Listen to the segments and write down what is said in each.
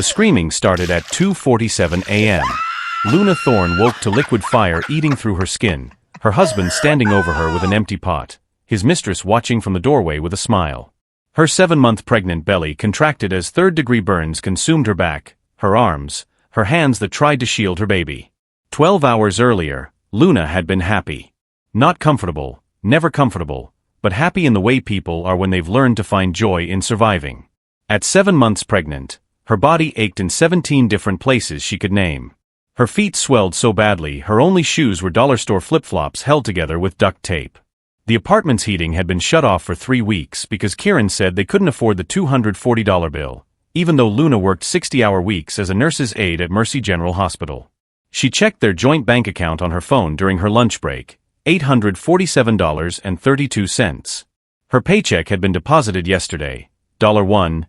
The screaming started at 2:47 a.m. Luna Thorne woke to liquid fire eating through her skin, her husband standing over her with an empty pot, his mistress watching from the doorway with a smile. Her 7-month pregnant belly contracted as third-degree burns consumed her back, her arms, her hands that tried to shield her baby. 12 hours earlier, Luna had been happy. Not comfortable, never comfortable, but happy in the way people are when they've learned to find joy in surviving. At 7 months pregnant, her body ached in 17 different places she could name. Her feet swelled so badly her only shoes were dollar store flip-flops held together with duct tape. The apartment's heating had been shut off for 3 weeks because Kieran said they couldn't afford the $240 bill, even though Luna worked 60-hour weeks as a nurse's aide at Mercy General Hospital. She checked their joint bank account on her phone during her lunch break, $847.32. Her paycheck had been deposited yesterday, $1,840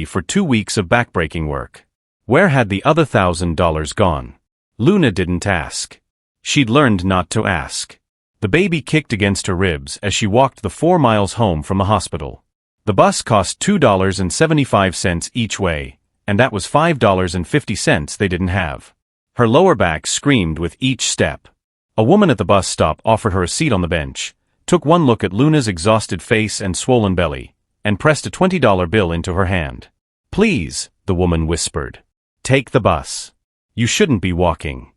for 2 weeks of backbreaking work. Where had the other $1,000 gone? Luna didn't ask. She'd learned not to ask. The baby kicked against her ribs as she walked the 4 miles home from the hospital. The bus cost $2.75 each way, and that was $5.50 they didn't have. Her lower back screamed with each step. A woman at the bus stop offered her a seat on the bench, took one look at Luna's exhausted face and swollen belly, and pressed a $20 bill into her hand. "Please," the woman whispered. "Take the bus. You shouldn't be walking."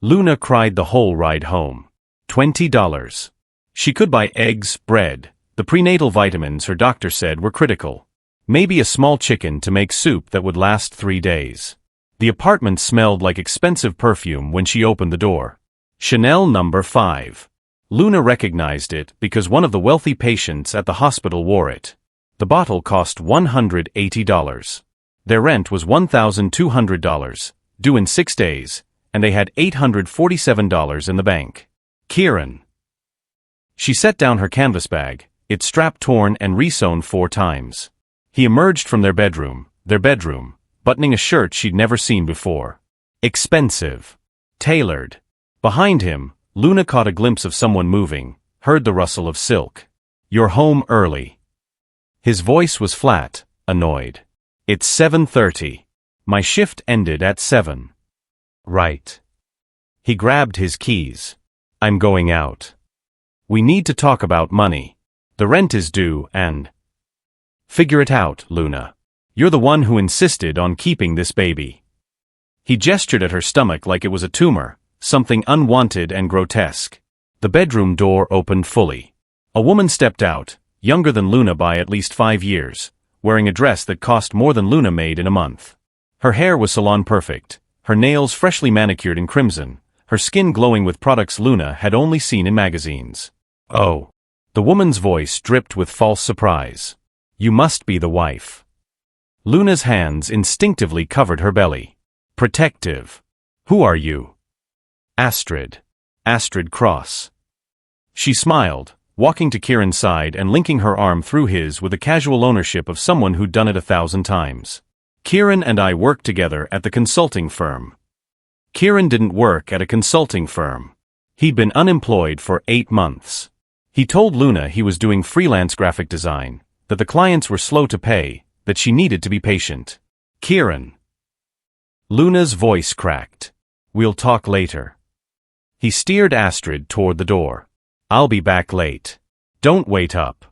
Luna cried the whole ride home. $20. She could buy eggs, bread, the prenatal vitamins her doctor said were critical. Maybe a small chicken to make soup that would last 3 days. The apartment smelled like expensive perfume when she opened the door. Chanel No. 5. Luna recognized it because one of the wealthy patients at the hospital wore it. The bottle cost $180. Their rent was $1,200, due in 6 days, and they had $847 in the bank. Kieran. She set down her canvas bag, its strap torn and re-sewn 4 times. He emerged from their bedroom, buttoning a shirt she'd never seen before. Expensive. Tailored. Behind him, Luna caught a glimpse of someone moving, heard the rustle of silk. "You're home early." His voice was flat, annoyed. "It's 7:30. My shift ended at 7. "Right." He grabbed his keys. "I'm going out. We need to talk about money. The rent is due and—" "Figure it out, Luna. You're the one who insisted on keeping this baby." He gestured at her stomach like it was a tumor, something unwanted and grotesque. The bedroom door opened fully. A woman stepped out, younger than Luna by at least 5 years, wearing a dress that cost more than Luna made in a month. Her hair was salon perfect, her nails freshly manicured in crimson, her skin glowing with products Luna had only seen in magazines. "Oh." The woman's voice dripped with false surprise. "You must be the wife." Luna's hands instinctively covered her belly. Protective. "Who are you?" "Astrid. Astrid Cross." She smiled, walking to Kieran's side and linking her arm through his with the casual ownership of someone who'd done it 1,000 times. "Kieran and I worked together at the consulting firm." Kieran didn't work at a consulting firm. He'd been unemployed for 8 months. He told Luna he was doing freelance graphic design, that the clients were slow to pay, that she needed to be patient. "Kieran." Luna's voice cracked. "We'll talk later." He steered Astrid toward the door. "I'll be back late. Don't wait up."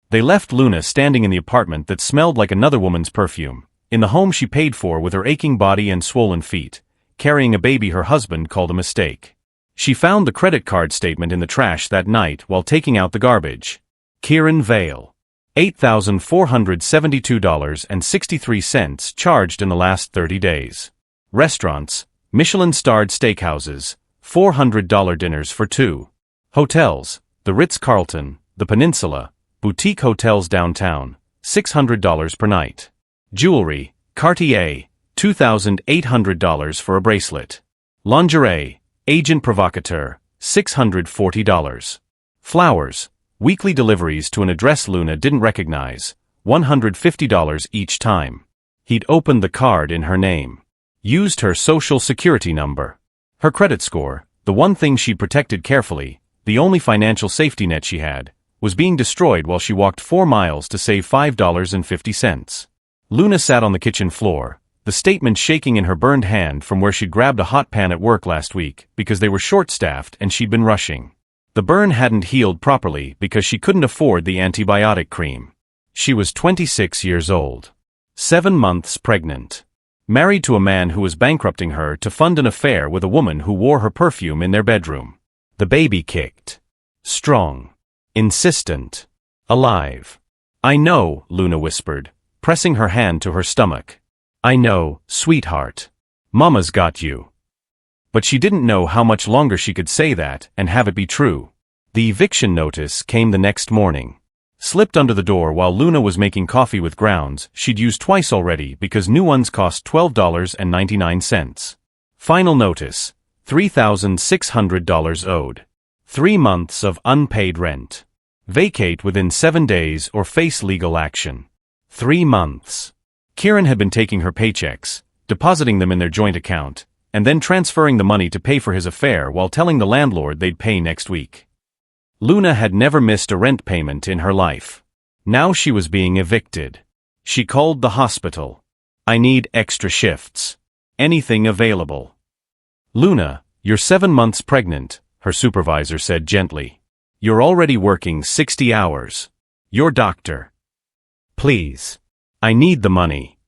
They left Luna standing in the apartment that smelled like another woman's perfume, in the home she paid for with her aching body and swollen feet, carrying a baby her husband called a mistake. She found the credit card statement in the trash that night while taking out the garbage. Kieran Vale. $8,472.63 charged in the last 30 days. Restaurants, Michelin-starred steakhouses, $400 dinners for 2. Hotels, the Ritz-Carlton, the Peninsula, boutique hotels downtown, $600 per night. Jewelry, Cartier, $2,800 for a bracelet. Lingerie, Agent Provocateur, $640. Flowers, weekly deliveries to an address Luna didn't recognize, $150 each time. He'd opened the card in her name. Used her social security number. Her credit score, the one thing she protected carefully, the only financial safety net she had, was being destroyed while she walked 4 miles to save $5.50. Luna sat on the kitchen floor, the statement shaking in her burned hand from where she'd grabbed a hot pan at work last week because they were short-staffed and she'd been rushing. The burn hadn't healed properly because she couldn't afford the antibiotic cream. She was 26 years old. 7 months pregnant. Married to a man who was bankrupting her to fund an affair with a woman who wore her perfume in their bedroom. The baby kicked. Strong. Insistent. Alive. "I know," Luna whispered, pressing her hand to her stomach. "I know, sweetheart. Mama's got you." But she didn't know how much longer she could say that and have it be true. The eviction notice came the next morning. Slipped under the door while Luna was making coffee with grounds she'd used twice already because new ones cost $12.99. Final notice, $3,600 owed. 3 months of unpaid rent. Vacate within 7 days or face legal action. 3 months. Kieran had been taking her paychecks, depositing them in their joint account, and then transferring the money to pay for his affair while telling the landlord they'd pay next week. Luna had never missed a rent payment in her life. Now she was being evicted. She called the hospital. "I need extra shifts. Anything available." "Luna, you're 7 months pregnant," her supervisor said gently. "You're already working 60 hours. Your doctor. Please. I need the money."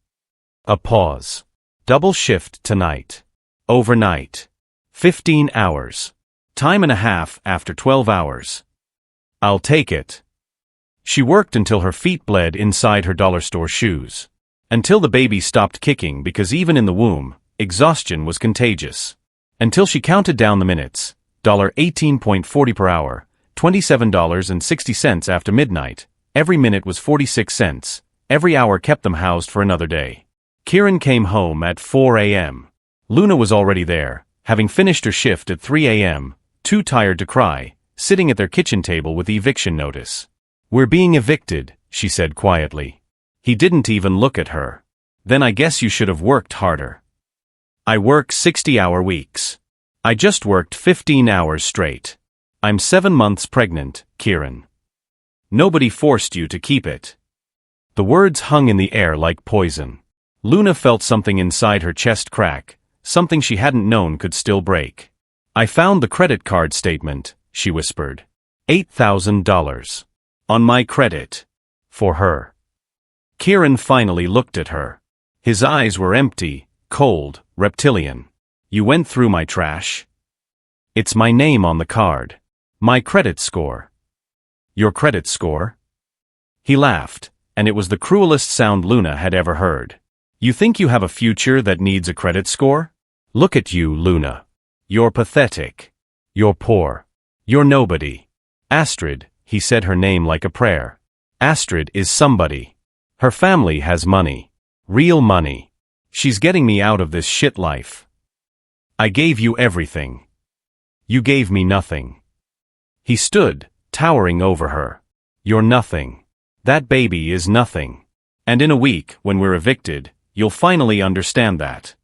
A pause. "Double shift tonight. Overnight. 15 hours. Time and a half after 12 hours. I'll take it." She worked until her feet bled inside her dollar store shoes. Until the baby stopped kicking because even in the womb, exhaustion was contagious. Until she counted down the minutes, $18.40 per hour, $27.60 after midnight, every minute was 46 cents, every hour kept them housed for another day. Kieran came home at 4 a.m. Luna was already there, having finished her shift at 3 a.m., too tired to cry, sitting at their kitchen table with the eviction notice. "We're being evicted," she said quietly. He didn't even look at her. "Then I guess you should have worked harder." "I work 60-hour weeks. I just worked 15 hours straight. I'm 7 months pregnant, Kieran. Nobody forced you to keep it." The words hung in the air like poison. Luna felt something inside her chest crack, something she hadn't known could still break. "I found the credit card statement," she whispered. $8,000. On my credit. For her. Kieran finally looked at her. His eyes were empty, cold, reptilian. "You went through my trash?" "It's my name on the card. My credit score." "Your credit score?" He laughed, and it was the cruelest sound Luna had ever heard. "You think you have a future that needs a credit score? Look at you, Luna. You're pathetic. You're poor. You're nobody." "Astrid," he said her name like a prayer. "Astrid is somebody. Her family has money. Real money. She's getting me out of this shit life. I gave you everything. You gave me nothing." He stood, towering over her. "You're nothing. That baby is nothing. And in a week, when we're evicted, you'll finally understand that."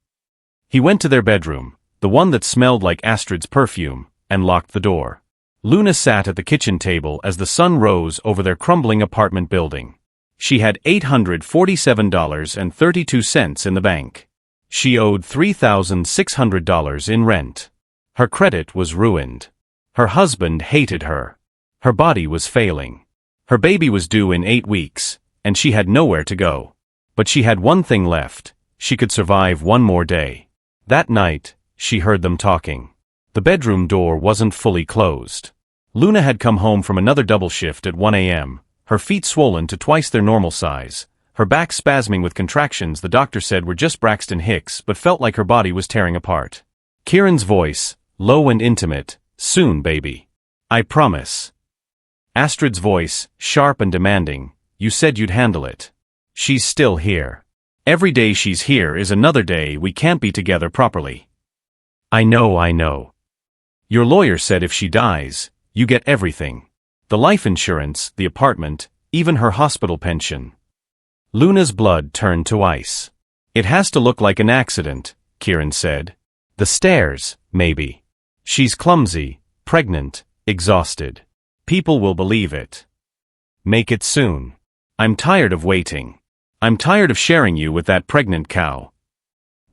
He went to their bedroom, the one that smelled like Astrid's perfume, and locked the door. Luna sat at the kitchen table as the sun rose over their crumbling apartment building. She had $847.32 in the bank. She owed $3,600 in rent. Her credit was ruined. Her husband hated her. Her body was failing. Her baby was due in 8 weeks, and she had nowhere to go. But she had one thing left: she could survive one more day. That night, she heard them talking. The bedroom door wasn't fully closed. Luna had come home from another double shift at 1 a.m., her feet swollen to twice their normal size, her back spasming with contractions the doctor said were just Braxton Hicks but felt like her body was tearing apart. Kieran's voice, low and intimate, "Soon, baby. I promise." Astrid's voice, sharp and demanding, "You said you'd handle it." "She's still here. Every day she's here is another day we can't be together properly." I know. Your lawyer said if she dies, you get everything. The life insurance, the apartment, even her hospital pension." Luna's blood turned to ice. "It has to look like an accident," Kieran said. "The stairs, maybe. She's clumsy, pregnant, exhausted. People will believe it. Make it soon. I'm tired of waiting. I'm tired of sharing you with that pregnant cow.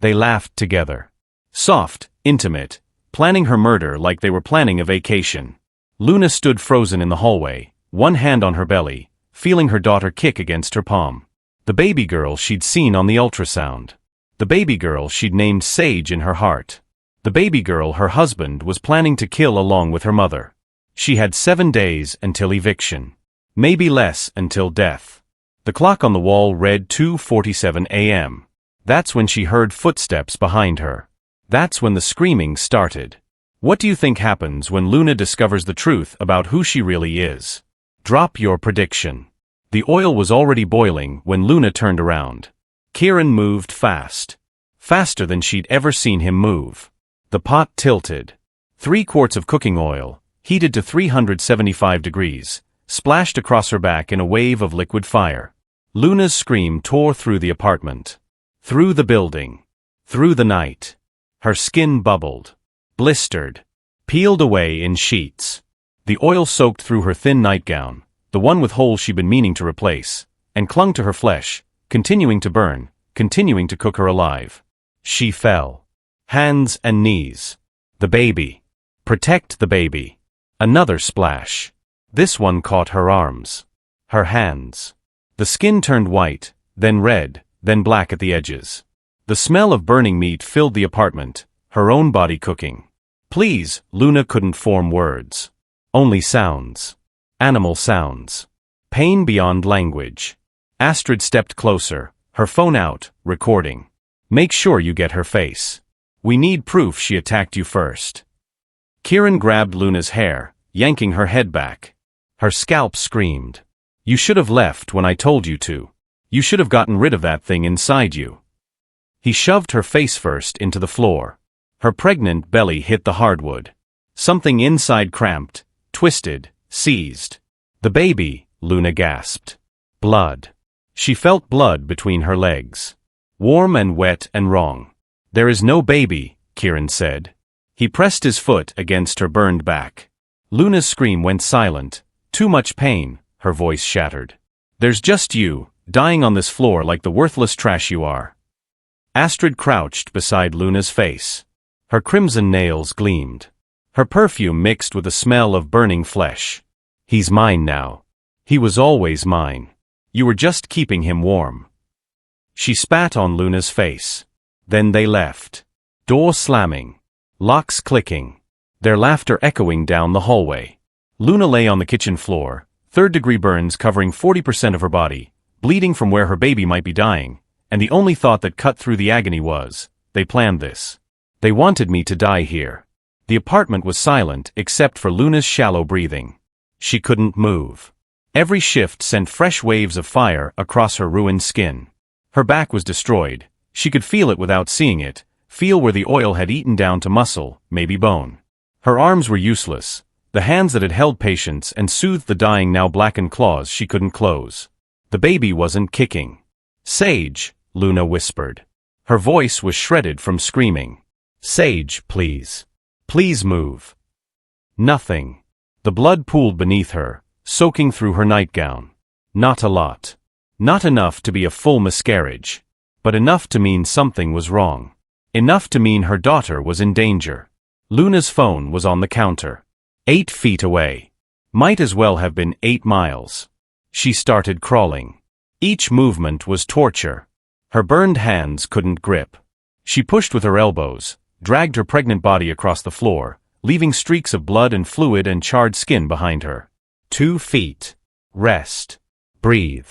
They laughed together. Soft, intimate, planning her murder like they were planning a vacation. Luna stood frozen in the hallway, one hand on her belly, feeling her daughter kick against her palm. The baby girl she'd seen on the ultrasound. The baby girl she'd named Sage in her heart. The baby girl her husband was planning to kill along with her mother. She had 7 days until eviction. Maybe less until death. The clock on the wall read 2:47 a.m. That's when she heard footsteps behind her. That's when the screaming started. What do you think happens when Luna discovers the truth about who she really is? Drop your prediction. The oil was already boiling when Luna turned around. Kieran moved fast. Faster than she'd ever seen him move. The pot tilted. 3 quarts of cooking oil, heated to 375 degrees, splashed across her back in a wave of liquid fire. Luna's scream tore through the apartment. Through the building. Through the night. Her skin bubbled. Blistered. Peeled away in sheets. The oil soaked through her thin nightgown, the one with holes she'd been meaning to replace, and clung to her flesh, continuing to burn, continuing to cook her alive. She fell. Hands and knees. The baby. Protect the baby. Another splash. This one caught her arms. Her hands. The skin turned white, then red, then black at the edges. The smell of burning meat filled the apartment, her own body cooking. Please, Luna couldn't form words. Only sounds. Animal sounds. Pain beyond language. Astrid stepped closer, her phone out, recording. Make sure you get her face. We need proof she attacked you first. Kieran grabbed Luna's hair, yanking her head back. Her scalp screamed. You should have left when I told you to. You should have gotten rid of that thing inside you. He shoved her face first into the floor. Her pregnant belly hit the hardwood. Something inside cramped, twisted, seized. The baby, Luna gasped. Blood. She felt blood between her legs. Warm and wet and wrong. There is no baby, Kieran said. He pressed his foot against her burned back. Luna's scream went silent. Too much pain, her voice shattered. There's just you, dying on this floor like the worthless trash you are. Astrid crouched beside Luna's face. Her crimson nails gleamed. Her perfume mixed with the smell of burning flesh. He's mine now. He was always mine. You were just keeping him warm. She spat on Luna's face. Then they left. Door slamming. Locks clicking. Their laughter echoing down the hallway. Luna lay on the kitchen floor, third-degree burns covering 40% of her body, bleeding from where her baby might be dying, and the only thought that cut through the agony was, they planned this. They wanted me to die here. The apartment was silent except for Luna's shallow breathing. She couldn't move. Every shift sent fresh waves of fire across her ruined skin. Her back was destroyed. She could feel it without seeing it, feel where the oil had eaten down to muscle, maybe bone. Her arms were useless. The hands that had held patience and soothed the dying now blackened claws she couldn't close. The baby wasn't kicking. Sage, Luna whispered. Her voice was shredded from screaming. Sage, please. Please move. Nothing. The blood pooled beneath her, soaking through her nightgown. Not a lot. Not enough to be a full miscarriage. But enough to mean something was wrong. Enough to mean her daughter was in danger. Luna's phone was on the counter. 8 feet away. Might as well have been 8 miles. She started crawling. Each movement was torture. Her burned hands couldn't grip. She pushed with her elbows, dragged her pregnant body across the floor, leaving streaks of blood and fluid and charred skin behind her. 2 feet. Rest. Breathe.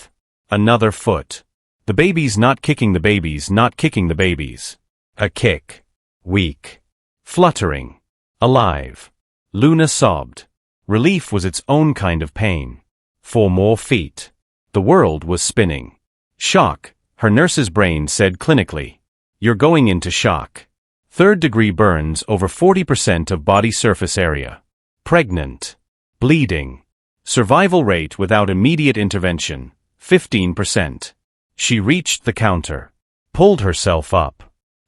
Another foot. The baby's not kicking the babies, not kicking the babies. A kick. Weak. Fluttering. Alive. Luna sobbed. Relief was its own kind of pain. 4 more feet. The world was spinning. Shock, her nurse's brain said clinically. You're going into shock. 3rd-degree burns over 40% of body surface area. Pregnant. Bleeding. Survival rate without immediate intervention, 15%. She reached the counter. Pulled herself up.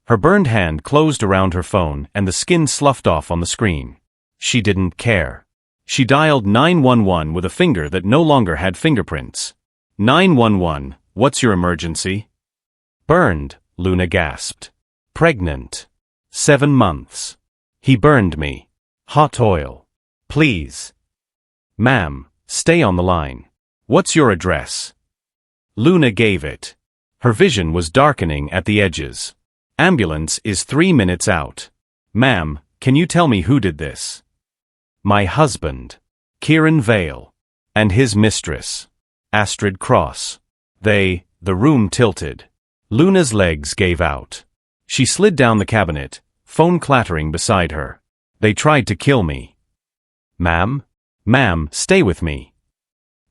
Her burned hand closed around her phone and the skin sloughed off on the screen. She didn't care. She dialed 911 with a finger that no longer had fingerprints. 911, What's your emergency? Burned, Luna gasped. Pregnant. 7 months. He burned me. Hot oil. Please. Ma'am, stay on the line. What's your address? Luna gave it. Her vision was darkening at the edges. Ambulance is 3 minutes out. Ma'am, can you tell me who did this? My husband. Kieran Vale. And his mistress. Astrid Cross. The room tilted. Luna's legs gave out. She slid down the cabinet, phone clattering beside her. They tried to kill me. Ma'am? Ma'am, stay with me.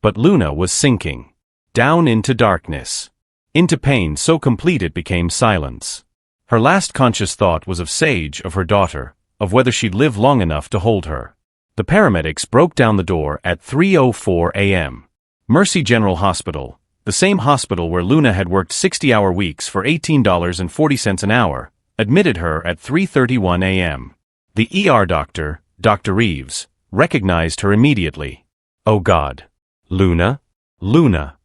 But Luna was sinking. Down into darkness. Into pain so complete it became silence. Her last conscious thought was of Sage, of her daughter, of whether she'd live long enough to hold her. The paramedics broke down the door at 3:04 a.m. Mercy General Hospital, the same hospital where Luna had worked 60-hour weeks for $18.40 an hour, admitted her at 3:31 a.m. The ER doctor, Dr. Reeves, recognized her immediately. Oh God. Luna? Luna.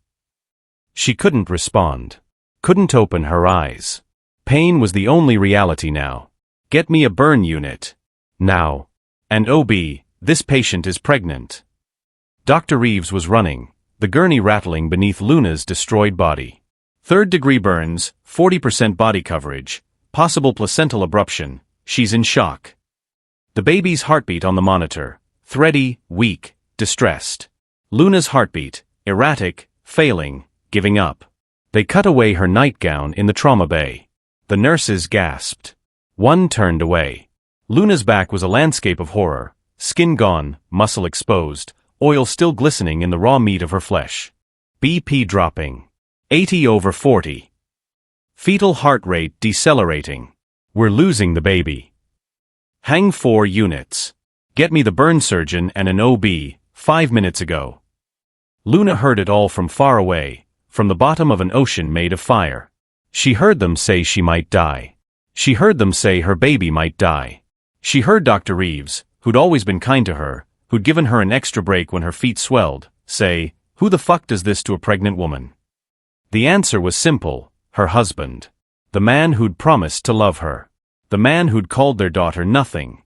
She couldn't respond. Couldn't open her eyes. Pain was the only reality now. Get me a burn unit. Now. And OB, this patient is pregnant. Dr. Reeves was running, the gurney rattling beneath Luna's destroyed body. 3rd-degree burns, 40% body coverage, possible placental abruption, she's in shock. The baby's heartbeat on the monitor, thready, weak, distressed. Luna's heartbeat, erratic, failing, giving up. They cut away her nightgown in the trauma bay. The nurses gasped. One turned away. Luna's back was a landscape of horror, skin gone, muscle exposed, oil still glistening in the raw meat of her flesh. BP dropping. 80/40. Fetal heart rate decelerating. We're losing the baby. Hang 4 units. Get me the burn surgeon and an OB, 5 minutes ago. Luna heard it all from far away, from the bottom of an ocean made of fire. She heard them say she might die. She heard them say her baby might die. She heard Dr. Reeves, who'd always been kind to her, who'd given her an extra break when her feet swelled, say, "Who the fuck does this to a pregnant woman?" The answer was simple, her husband. The man who'd promised to love her. The man who'd called their daughter nothing.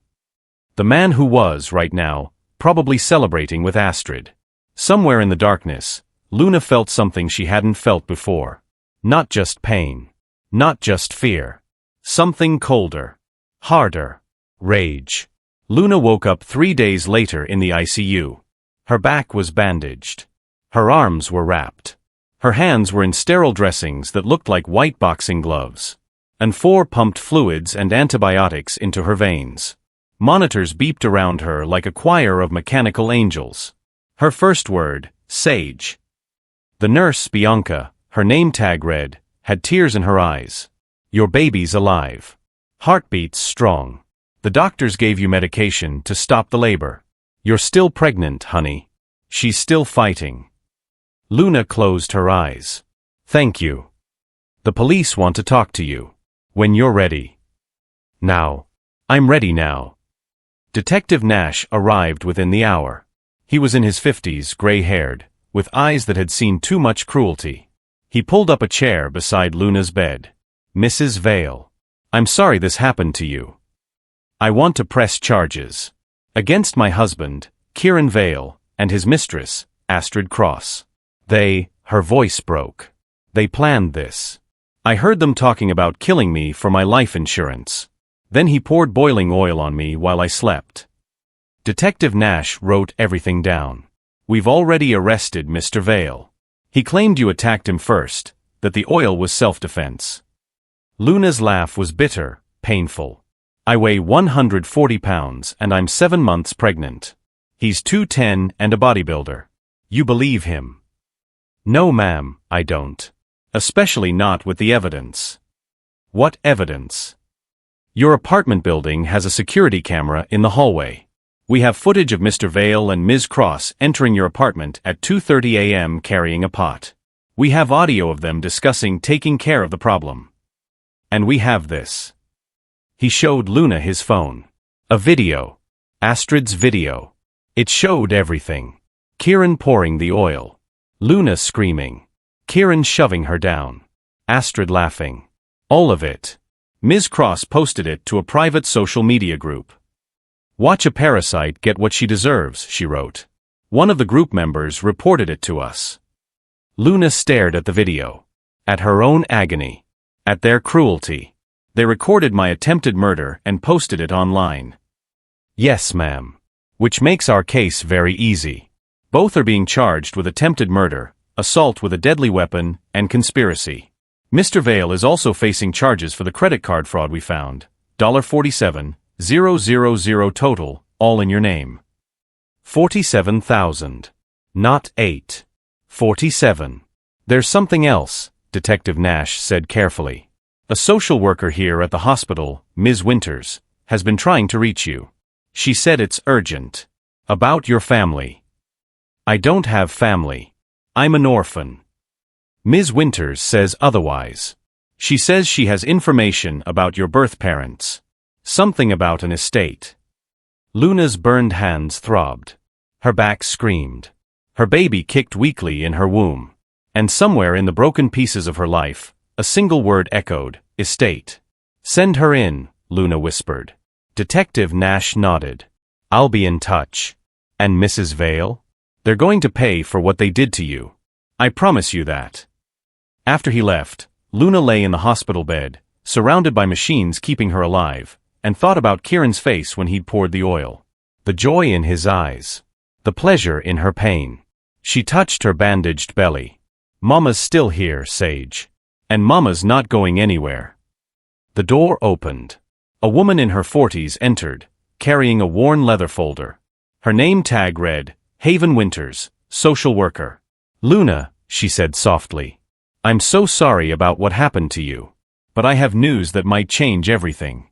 The man who was, right now, probably celebrating with Astrid. Somewhere in the darkness, Luna felt something she hadn't felt before. Not just pain. Not just fear. Something colder. Harder. Rage. Luna woke up 3 days later in the ICU. Her back was bandaged. Her arms were wrapped. Her hands were in sterile dressings that looked like white boxing gloves. And 4 pumped fluids and antibiotics into her veins. Monitors beeped around her like a choir of mechanical angels. Her first word, Sage. The nurse, Bianca, her name tag read, had tears in her eyes. Your baby's alive. Heartbeats strong. The doctors gave you medication to stop the labor. You're still pregnant, honey. She's still fighting. Luna closed her eyes. Thank you. The police want to talk to you. When you're ready. Now. I'm ready now. Detective Nash arrived within the hour. He was in his 50s, gray-haired, with eyes that had seen too much cruelty. He pulled up a chair beside Luna's bed. Mrs. Vale. I'm sorry this happened to you. I want to press charges. Against my husband, Kieran Vale, and his mistress, Astrid Cross. Her voice broke. They planned this. I heard them talking about killing me for my life insurance. Then he poured boiling oil on me while I slept. Detective Nash wrote everything down. We've already arrested Mr. Vale. He claimed you attacked him first, that the oil was self-defense. Luna's laugh was bitter, painful. I weigh 140 pounds and I'm 7 months pregnant. He's 210 and a bodybuilder. You believe him? No, ma'am, I don't. Especially not with the evidence. What evidence? Your apartment building has a security camera in the hallway. We have footage of Mr. Vale and Ms. Cross entering your apartment at 2:30 a.m. carrying a pot. We have audio of them discussing taking care of the problem. And we have this. He showed Luna his phone. A video. Astrid's video. It showed everything. Kieran pouring the oil. Luna screaming. Kieran shoving her down. Astrid laughing. All of it. Ms. Cross posted it to a private social media group. Watch a parasite get what she deserves, she wrote. One of the group members reported it to us. Luna stared at the video. At her own agony. At their cruelty. They recorded my attempted murder and posted it online. Yes, ma'am. Which makes our case very easy. Both are being charged with attempted murder, assault with a deadly weapon, and conspiracy. Mr. Vale is also facing charges for the credit card fraud we found. $47,000 total, all in your name. 47,000. Not 8. 47. There's something else, Detective Nash said carefully. A social worker here at the hospital, Ms. Winters, has been trying to reach you. She said it's urgent. About your family. I don't have family. I'm an orphan. Ms. Winters says otherwise. She says she has information about your birth parents. Something about an estate. Luna's burned hands throbbed. Her back screamed. Her baby kicked weakly in her womb. And somewhere in the broken pieces of her life, a single word echoed, estate. Send her in, Luna whispered. Detective Nash nodded. I'll be in touch. And Mrs. Vale? They're going to pay for what they did to you. I promise you that. After he left, Luna lay in the hospital bed, surrounded by machines keeping her alive, and thought about Kieran's face when he'd poured the oil. The joy in his eyes. The pleasure in her pain. She touched her bandaged belly. Mama's still here, Sage. And Mama's not going anywhere. The door opened. A woman in her 40s entered, carrying a worn leather folder. Her name tag read, Haven Winters, social worker. Luna, she said softly. I'm so sorry about what happened to you. But I have news that might change everything.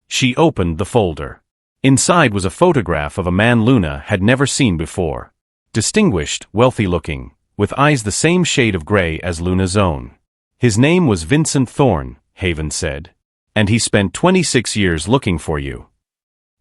She opened the folder. Inside was a photograph of a man Luna had never seen before. Distinguished, wealthy-looking, with eyes the same shade of gray as Luna's own. His name was Vincent Thorne, Haven said. And he spent 26 years looking for you.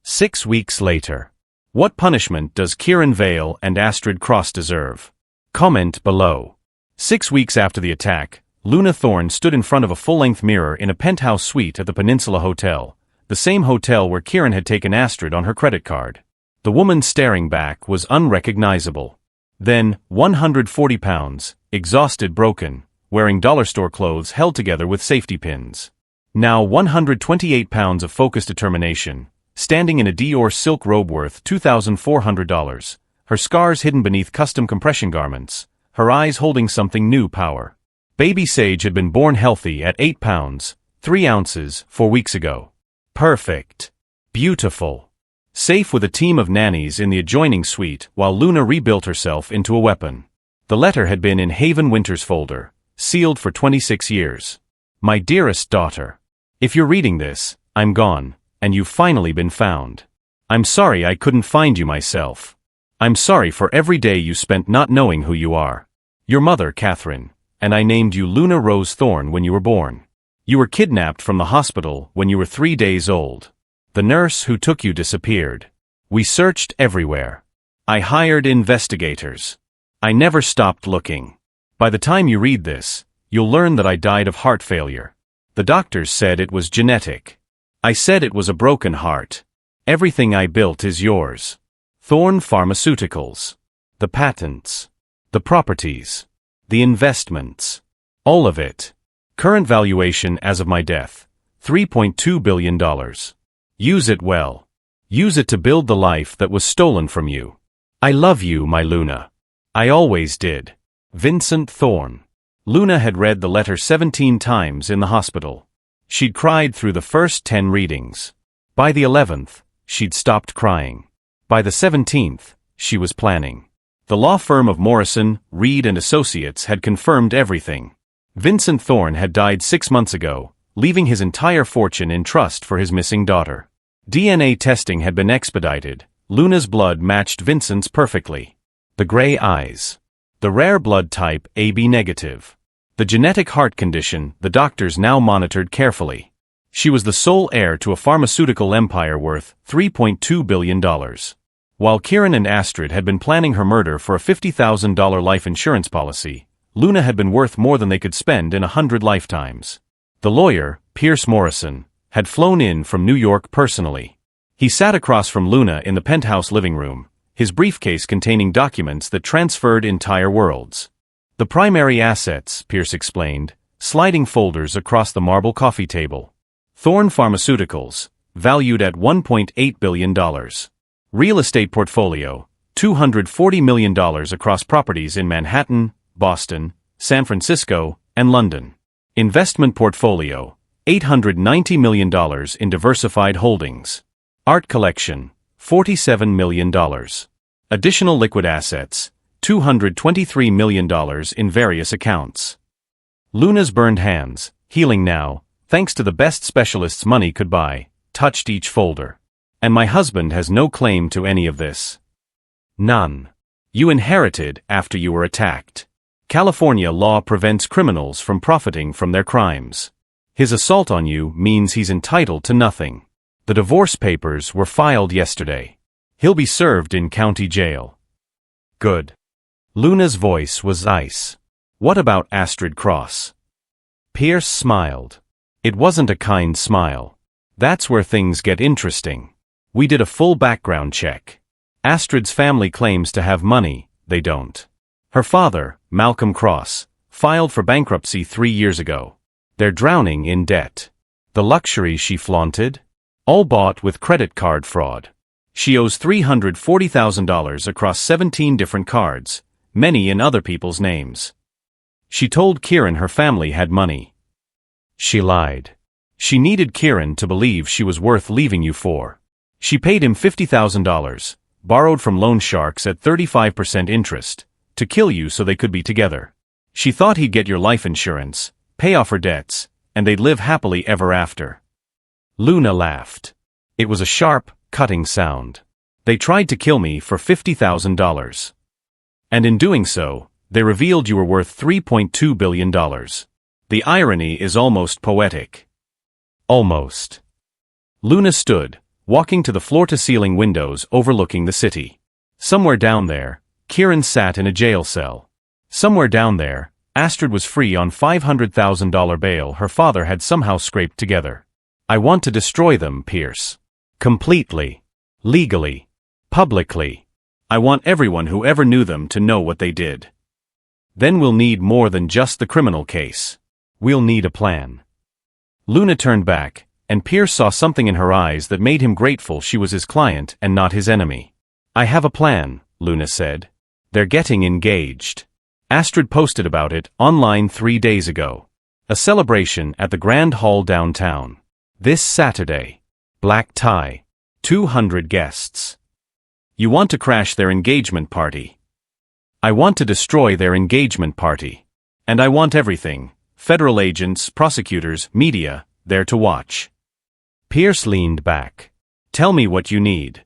6 weeks later. What punishment does Kieran Vale and Astrid Cross deserve? Comment below. 6 weeks after the attack, Luna Thorne stood in front of a full-length mirror in a penthouse suite at the Peninsula Hotel, the same hotel where Kieran had taken Astrid on her credit card. The woman staring back was unrecognizable. Then, 140 pounds, exhausted, broken, wearing dollar store clothes held together with safety pins. Now 128 pounds of focused determination, standing in a Dior silk robe worth $2,400, her scars hidden beneath custom compression garments, her eyes holding something new power. Baby Sage had been born healthy at 8 pounds, 3 ounces, 4 weeks ago. Perfect. Beautiful. Safe with a team of nannies in the adjoining suite while Luna rebuilt herself into a weapon. The letter had been in Haven Winters' folder, sealed for 26 years. My dearest daughter. If you're reading this, I'm gone, and you've finally been found. I'm sorry I couldn't find you myself. I'm sorry for every day you spent not knowing who you are. Your mother, Catherine, and I named you Luna Rose Thorne when you were born. You were kidnapped from the hospital when you were 3 days old. The nurse who took you disappeared. We searched everywhere. I hired investigators. I never stopped looking. By the time you read this, you'll learn that I died of heart failure. The doctors said it was genetic. I said it was a broken heart. Everything I built is yours. Thorne Pharmaceuticals. The patents. The properties. The investments. All of it. Current valuation as of my death. $3.2 billion. Use it well. Use it to build the life that was stolen from you. I love you, my Luna. I always did. Vincent Thorne. Luna had read the letter 17 times in the hospital. She'd cried through the first 10 readings. By the 11th, she'd stopped crying. By the 17th, she was planning. The law firm of Morrison, Reed and Associates had confirmed everything. Vincent Thorne had died 6 months ago, leaving his entire fortune in trust for his missing daughter. DNA testing had been expedited. Luna's blood matched Vincent's perfectly. The gray eyes. The rare blood type AB negative. The genetic heart condition the doctors now monitored carefully. She was the sole heir to a pharmaceutical empire worth $3.2 billion. While Kieran and Astrid had been planning her murder for a $50,000 life insurance policy, Luna had been worth more than they could spend in 100 lifetimes. The lawyer, Pierce Morrison, had flown in from New York personally. He sat across from Luna in the penthouse living room, his briefcase containing documents that transferred entire worlds. The primary assets, Pierce explained, sliding folders across the marble coffee table. Thorne Pharmaceuticals, valued at $1.8 billion. Real estate portfolio, $240 million across properties in Manhattan, Boston, San Francisco, and London. Investment portfolio, $890 million in diversified holdings. Art collection, $47 million. Additional liquid assets, $223 million in various accounts. Luna's burned hands, healing now, thanks to the best specialists money could buy, touched each folder. And my husband has no claim to any of this. None. You inherited after you were attacked. California law prevents criminals from profiting from their crimes. His assault on you means he's entitled to nothing. The divorce papers were filed yesterday. He'll be served in county jail. Good. Luna's voice was ice. What about Astrid Cross? Pierce smiled. It wasn't a kind smile. That's where things get interesting. We did a full background check. Astrid's family claims to have money, they don't. Her father, Malcolm Cross, filed for bankruptcy 3 years ago. They're drowning in debt. The luxury she flaunted? All bought with credit card fraud. She owes $340,000 across 17 different cards, many in other people's names. She told Kieran her family had money. She lied. She needed Kieran to believe she was worth leaving you for. She paid him $50,000, borrowed from loan sharks at 35% interest, to kill you so they could be together. She thought he'd get your life insurance, pay off her debts, and they'd live happily ever after. Luna laughed. It was a sharp, cutting sound. They tried to kill me for $50,000. And in doing so, they revealed you were worth $3.2 billion. The irony is almost poetic. Almost. Luna stood, walking to the floor-to-ceiling windows overlooking the city. Somewhere down there, Kieran sat in a jail cell. Somewhere down there, Astrid was free on $500,000 bail her father had somehow scraped together. I want to destroy them, Pierce. Completely. Legally. Publicly. I want everyone who ever knew them to know what they did. Then we'll need more than just the criminal case. We'll need a plan. Luna turned back, and Pierce saw something in her eyes that made him grateful she was his client and not his enemy. I have a plan, Luna said. They're getting engaged. Astrid posted about it online 3 days ago. A celebration at the Grand Hall downtown. This Saturday. Black tie. 200 guests. You want to crash their engagement party. I want to destroy their engagement party. And I want everything. Federal agents, prosecutors, media, there to watch. Pierce leaned back. Tell me what you need.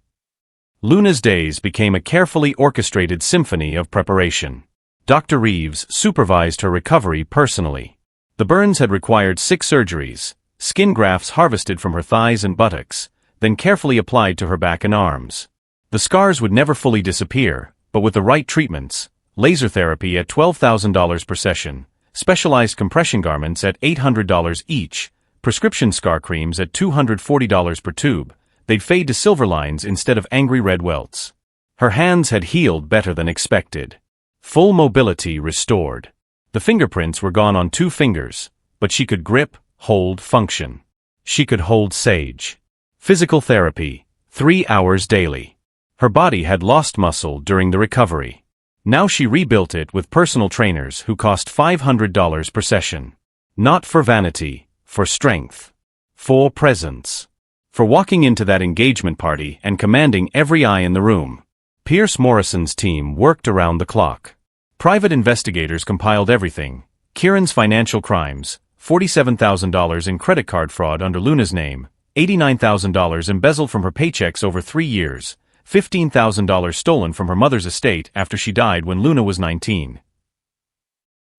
Luna's days became a carefully orchestrated symphony of preparation. Dr. Reeves supervised her recovery personally. The burns had required 6 surgeries, skin grafts harvested from her thighs and buttocks, then carefully applied to her back and arms. The scars would never fully disappear, but with the right treatments, laser therapy at $12,000 per session, specialized compression garments at $800 each, prescription scar creams at $240 per tube, they'd fade to silver lines instead of angry red welts. Her hands had healed better than expected. Full mobility restored. The fingerprints were gone on 2 fingers, but she could grip, hold, function. She could hold Sage. Physical therapy, 3 hours daily. Her body had lost muscle during the recovery. Now she rebuilt it with personal trainers who cost $500 per session. Not for vanity, for strength. For presence. For walking into that engagement party and commanding every eye in the room. Pierce Morrison's team worked around the clock. Private investigators compiled everything. Kieran's financial crimes, $47,000 in credit card fraud under Luna's name, $89,000 embezzled from her paychecks over 3 years, $15,000 stolen from her mother's estate after she died when Luna was 19.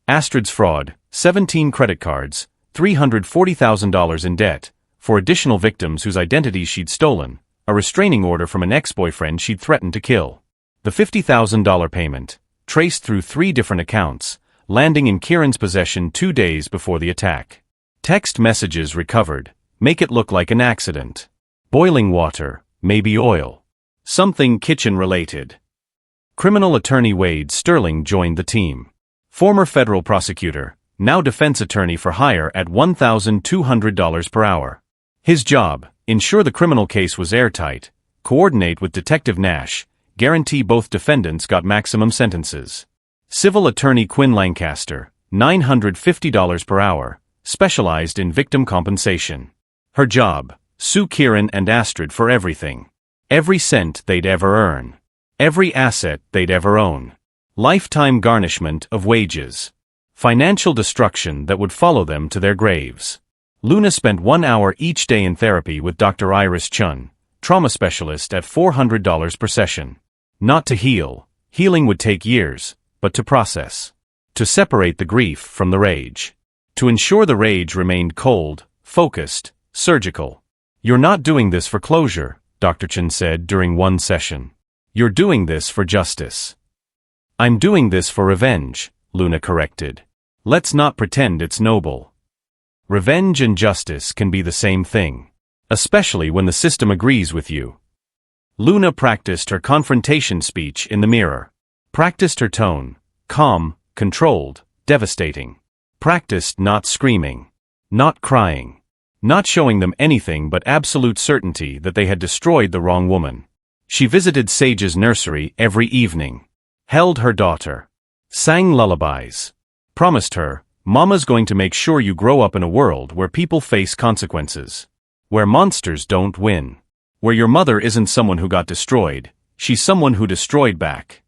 Astrid's fraud, 17 credit cards, $340,000 in debt, for additional victims whose identities she'd stolen, a restraining order from an ex-boyfriend she'd threatened to kill. The $50,000 payment, traced through 3 different accounts, landing in Kieran's possession 2 days before the attack. Text messages recovered. Make it look like an accident. Boiling water, maybe oil. Something kitchen-related. Criminal attorney Wade Sterling joined the team. Former federal prosecutor, now defense attorney for hire at $1,200 per hour. His job, ensure the criminal case was airtight, coordinate with Detective Nash, guarantee both defendants got maximum sentences. Civil attorney Quinn Lancaster, $950 per hour, specialized in victim compensation. Her job, sue Kieran and Astrid for everything. Every cent they'd ever earn. Every asset they'd ever own. Lifetime garnishment of wages. Financial destruction that would follow them to their graves. Luna spent 1 hour each day in therapy with Dr. Iris Chun, trauma specialist at $400 per session. Not to heal. Healing would take years, but to process. To separate the grief from the rage. To ensure the rage remained cold, focused, surgical. You're not doing this for closure, Dr. Chun said during one session. You're doing this for justice. I'm doing this for revenge, Luna corrected. Let's not pretend it's noble. Revenge and justice can be the same thing. Especially when the system agrees with you. Luna practiced her confrontation speech in the mirror. Practiced her tone, calm, controlled, devastating. Practiced not screaming. Not crying. Not showing them anything but absolute certainty that they had destroyed the wrong woman. She visited Sage's nursery every evening. Held her daughter. Sang lullabies. Promised her, Mama's going to make sure you grow up in a world where people face consequences. Where monsters don't win. Where your mother isn't someone who got destroyed, she's someone who destroyed back.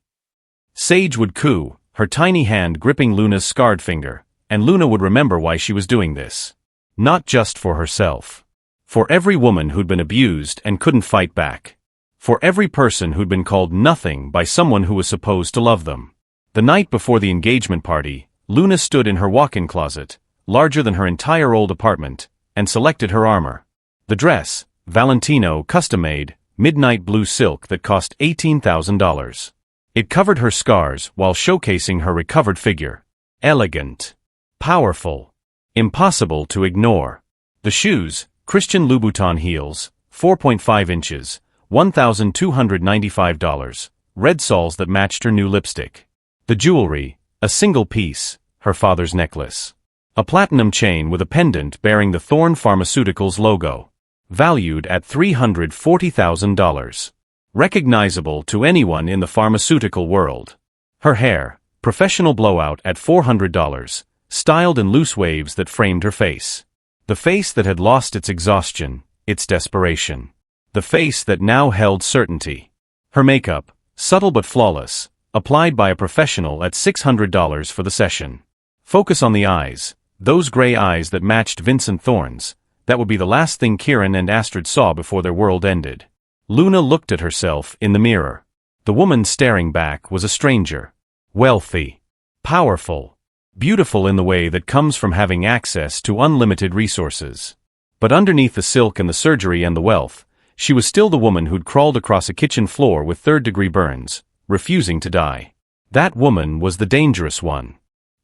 Sage would coo, her tiny hand gripping Luna's scarred finger, and Luna would remember why she was doing this. Not just for herself. For every woman who'd been abused and couldn't fight back. For every person who'd been called nothing by someone who was supposed to love them. The night before the engagement party, Luna stood in her walk-in closet, larger than her entire old apartment, and selected her armor. The dress, Valentino custom-made, midnight blue silk that cost $18,000. It covered her scars while showcasing her recovered figure. Elegant. Powerful. Impossible to ignore. The shoes, Christian Louboutin heels, 4.5 inches, $1,295, red soles that matched her new lipstick. The jewelry, a single piece, her father's necklace. A platinum chain with a pendant bearing the Thorne Pharmaceuticals logo. Valued at $340,000. Recognizable to anyone in the pharmaceutical world. Her hair, professional blowout at $400, styled in loose waves that framed her face. The face that had lost its exhaustion, its desperation. The face that now held certainty. Her makeup, subtle but flawless, applied by a professional at $600 for the session. Focus on the eyes, those gray eyes that matched Vincent Thorne's. That would be the last thing Kieran and Astrid saw before their world ended. Luna looked at herself in the mirror. The woman staring back was a stranger. Wealthy. Powerful. Beautiful in the way that comes from having access to unlimited resources. But underneath the silk and the surgery and the wealth, she was still the woman who'd crawled across a kitchen floor with third-degree burns, refusing to die. That woman was the dangerous one.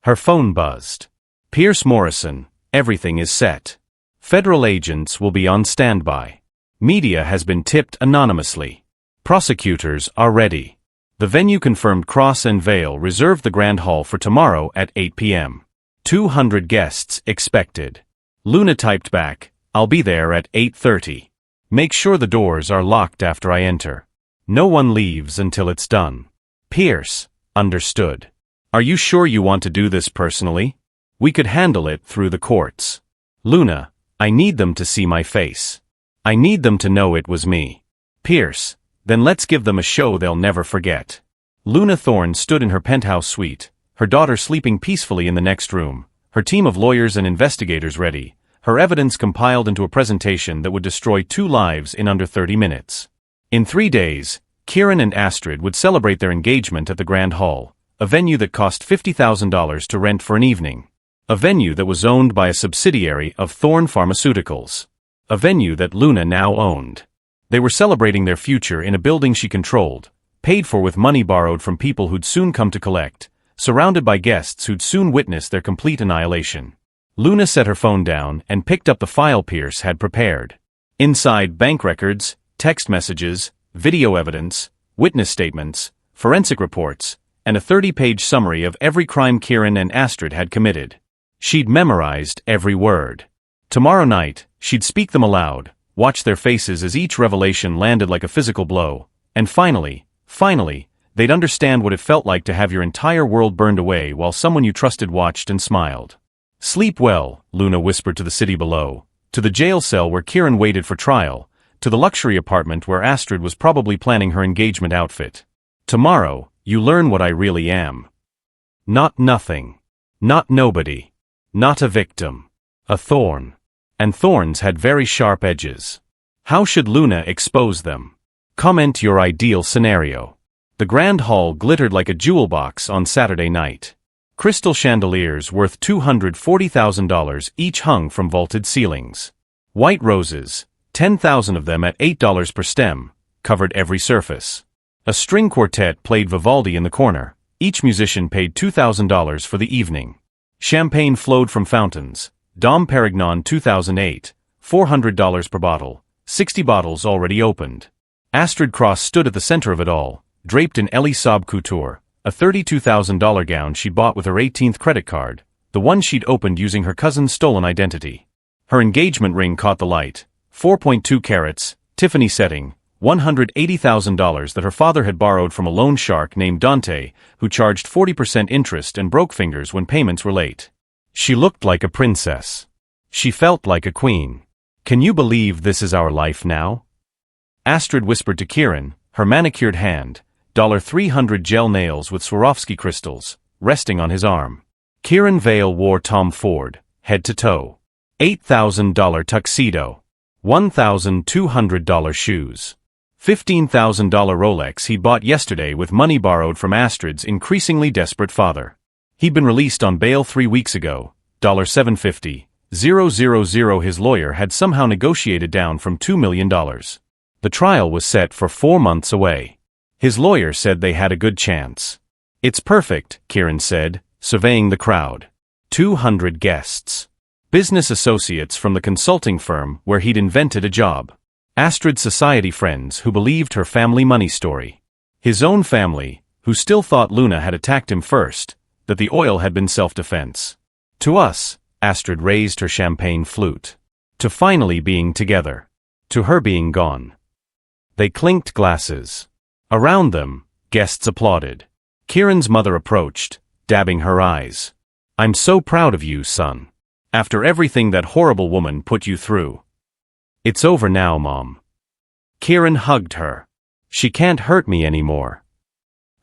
Her phone buzzed. Pierce Morrison, everything is set. Federal agents will be on standby. Media has been tipped anonymously. Prosecutors are ready. The venue confirmed Cross and Vale reserved the Grand Hall for tomorrow at 8 p.m. 200 guests expected. Luna typed back, I'll be there at 8:30. Make sure the doors are locked after I enter. No one leaves until it's done. Pierce, understood. Are you sure you want to do this personally? We could handle it through the courts. Luna, I need them to see my face. I need them to know it was me. Pierce, then let's give them a show they'll never forget. Luna Thorne stood in her penthouse suite, her daughter sleeping peacefully in the next room, her team of lawyers and investigators ready, her evidence compiled into a presentation that would destroy 2 lives in under 30 minutes. In 3 days, Kieran and Astrid would celebrate their engagement at the Grand Hall, a venue that cost $50,000 to rent for an evening. A venue that was owned by a subsidiary of Thorne Pharmaceuticals. A venue that Luna now owned. They were celebrating their future in a building she controlled, paid for with money borrowed from people who'd soon come to collect, surrounded by guests who'd soon witness their complete annihilation. Luna set her phone down and picked up the file Pierce had prepared. Inside, bank records, text messages, video evidence, witness statements, forensic reports, and a 30-page summary of every crime Kieran and Astrid had committed. She'd memorized every word. Tomorrow night, she'd speak them aloud, watch their faces as each revelation landed like a physical blow, and finally, they'd understand what it felt like to have your entire world burned away while someone you trusted watched and smiled. "Sleep well," Luna whispered to the city below, to the jail cell where Kieran waited for trial, to the luxury apartment where Astrid was probably planning her engagement outfit. "Tomorrow, you learn what I really am. Not nothing. Not nobody. Not a victim. A thorn. And thorns had very sharp edges. How should Luna expose them? Comment your ideal scenario." The grand hall glittered like a jewel box on Saturday night. Crystal chandeliers worth $240,000 each hung from vaulted ceilings. White roses, 10,000 of them at $8 per stem, covered every surface. A string quartet played Vivaldi in the corner. Each musician paid $2,000 for the evening. Champagne flowed from fountains. Dom Perignon 2008, $400 per bottle, 60 bottles already opened. Astrid Cross stood at the center of it all, draped in Elie Saab couture, a $32,000 gown she'd bought with her 18th credit card, the one she'd opened using her cousin's stolen identity. Her engagement ring caught the light, 4.2 carats, Tiffany setting, $180,000 that her father had borrowed from a loan shark named Dante, who charged 40% interest and broke fingers when payments were late. She looked like a princess. She felt like a queen. "Can you believe this is our life now?" Astrid whispered to Kieran, her manicured hand, $300 gel nails with Swarovski crystals, resting on his arm. Kieran Vale wore Tom Ford, head to toe. $8,000 tuxedo. $1,200 shoes. $15,000 Rolex he'd bought yesterday with money borrowed from Astrid's increasingly desperate father. He'd been released on bail 3 weeks ago, $750,000 his lawyer had somehow negotiated down from $2 million. The trial was set for 4 months away. His lawyer said they had a good chance. "It's perfect," Kieran said, surveying the crowd. 200 guests. Business associates from the consulting firm where he'd invented a job. Astrid's society friends who believed her family money story. His own family, who still thought Luna had attacked him first, that the oil had been self-defense. To us, Astrid raised her champagne flute. To finally being together. To her being gone. They clinked glasses. Around them, guests applauded. Kieran's mother approached, dabbing her eyes. "I'm so proud of you, son. After everything that horrible woman put you through. It's over now, Mom." Kieran hugged her. "She can't hurt me anymore."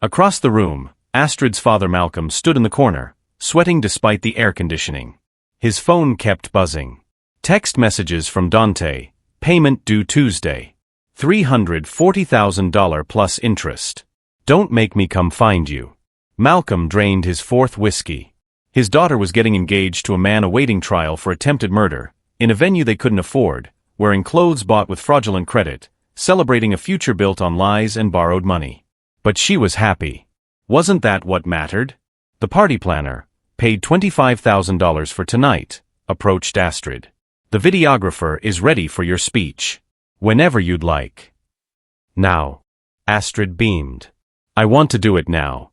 Across the room, Astrid's father Malcolm stood in the corner, sweating despite the air conditioning. His phone kept buzzing. Text messages from Dante, payment due Tuesday. $340,000 plus interest. Don't make me come find you. Malcolm drained his 4th whiskey. His daughter was getting engaged to a man awaiting trial for attempted murder, in a venue they couldn't afford, wearing clothes bought with fraudulent credit, celebrating a future built on lies and borrowed money. But she was happy. Wasn't that what mattered? The party planner, paid $25,000 for tonight, approached Astrid. "The videographer is ready for your speech. Whenever you'd like." "Now." Astrid beamed. "I want to do it now."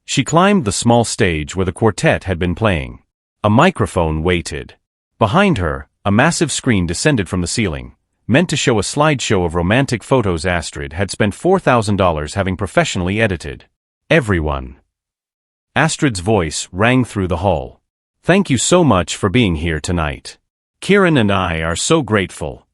She climbed the small stage where the quartet had been playing. A microphone waited. Behind her, a massive screen descended from the ceiling, meant to show a slideshow of romantic photos Astrid had spent $4,000 having professionally edited. "Everyone." Astrid's voice rang through the hall. "Thank you so much for being here tonight. Kieran and I are so grateful."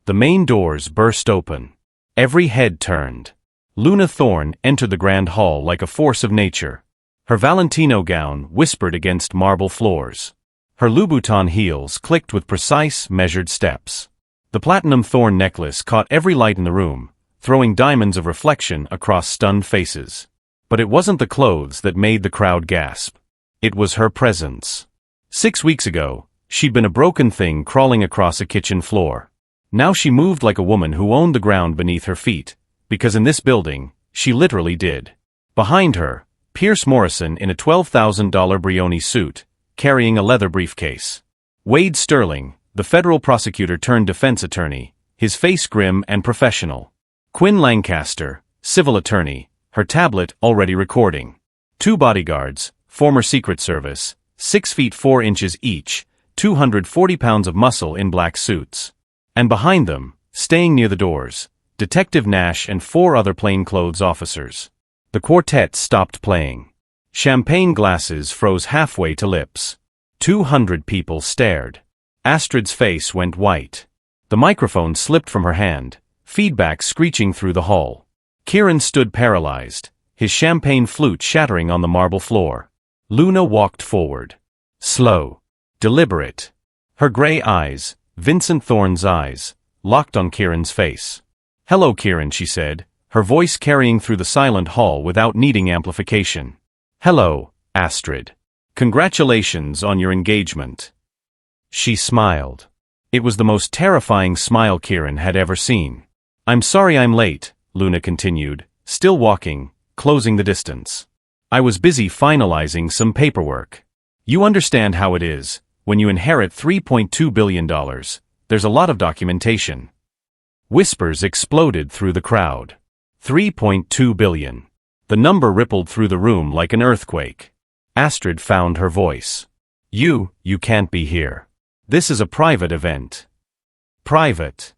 The main doors burst open. Every head turned. Luna Thorne entered the grand hall like a force of nature. Her Valentino gown whispered against marble floors. Her Louboutin heels clicked with precise, measured steps. The platinum thorn necklace caught every light in the room, throwing diamonds of reflection across stunned faces. But it wasn't the clothes that made the crowd gasp. It was her presence. 6 weeks ago, she'd been a broken thing crawling across a kitchen floor. Now she moved like a woman who owned the ground beneath her feet, because in this building, she literally did. Behind her, Pierce Morrison in a $12,000 Brioni suit, carrying a leather briefcase. Wade Sterling, the federal prosecutor turned defense attorney, his face grim and professional. Quinn Lancaster, civil attorney, her tablet already recording. 2 bodyguards, former Secret Service, 6 feet 4 inches each, 240 pounds of muscle in black suits. And behind them, staying near the doors, Detective Nash and 4 other plainclothes officers. The quartet stopped playing. Champagne glasses froze halfway to lips. 200 people stared. Astrid's face went white. The microphone slipped from her hand, feedback screeching through the hall. Kieran stood paralyzed, his champagne flute shattering on the marble floor. Luna walked forward. Slow. Deliberate. Her gray eyes, Vincent Thorne's eyes, locked on Kieran's face. "Hello, Kieran," she said, her voice carrying through the silent hall without needing amplification. "Hello, Astrid. Congratulations on your engagement." She smiled. It was the most terrifying smile Kieran had ever seen. "I'm sorry I'm late," Luna continued, still walking, closing the distance. "I was busy finalizing some paperwork. You understand how it is, when you inherit $3.2 billion, there's a lot of documentation." Whispers exploded through the crowd. 3.2 billion. The number rippled through the room like an earthquake. Astrid found her voice. You can't be here. This is a private event." "Private."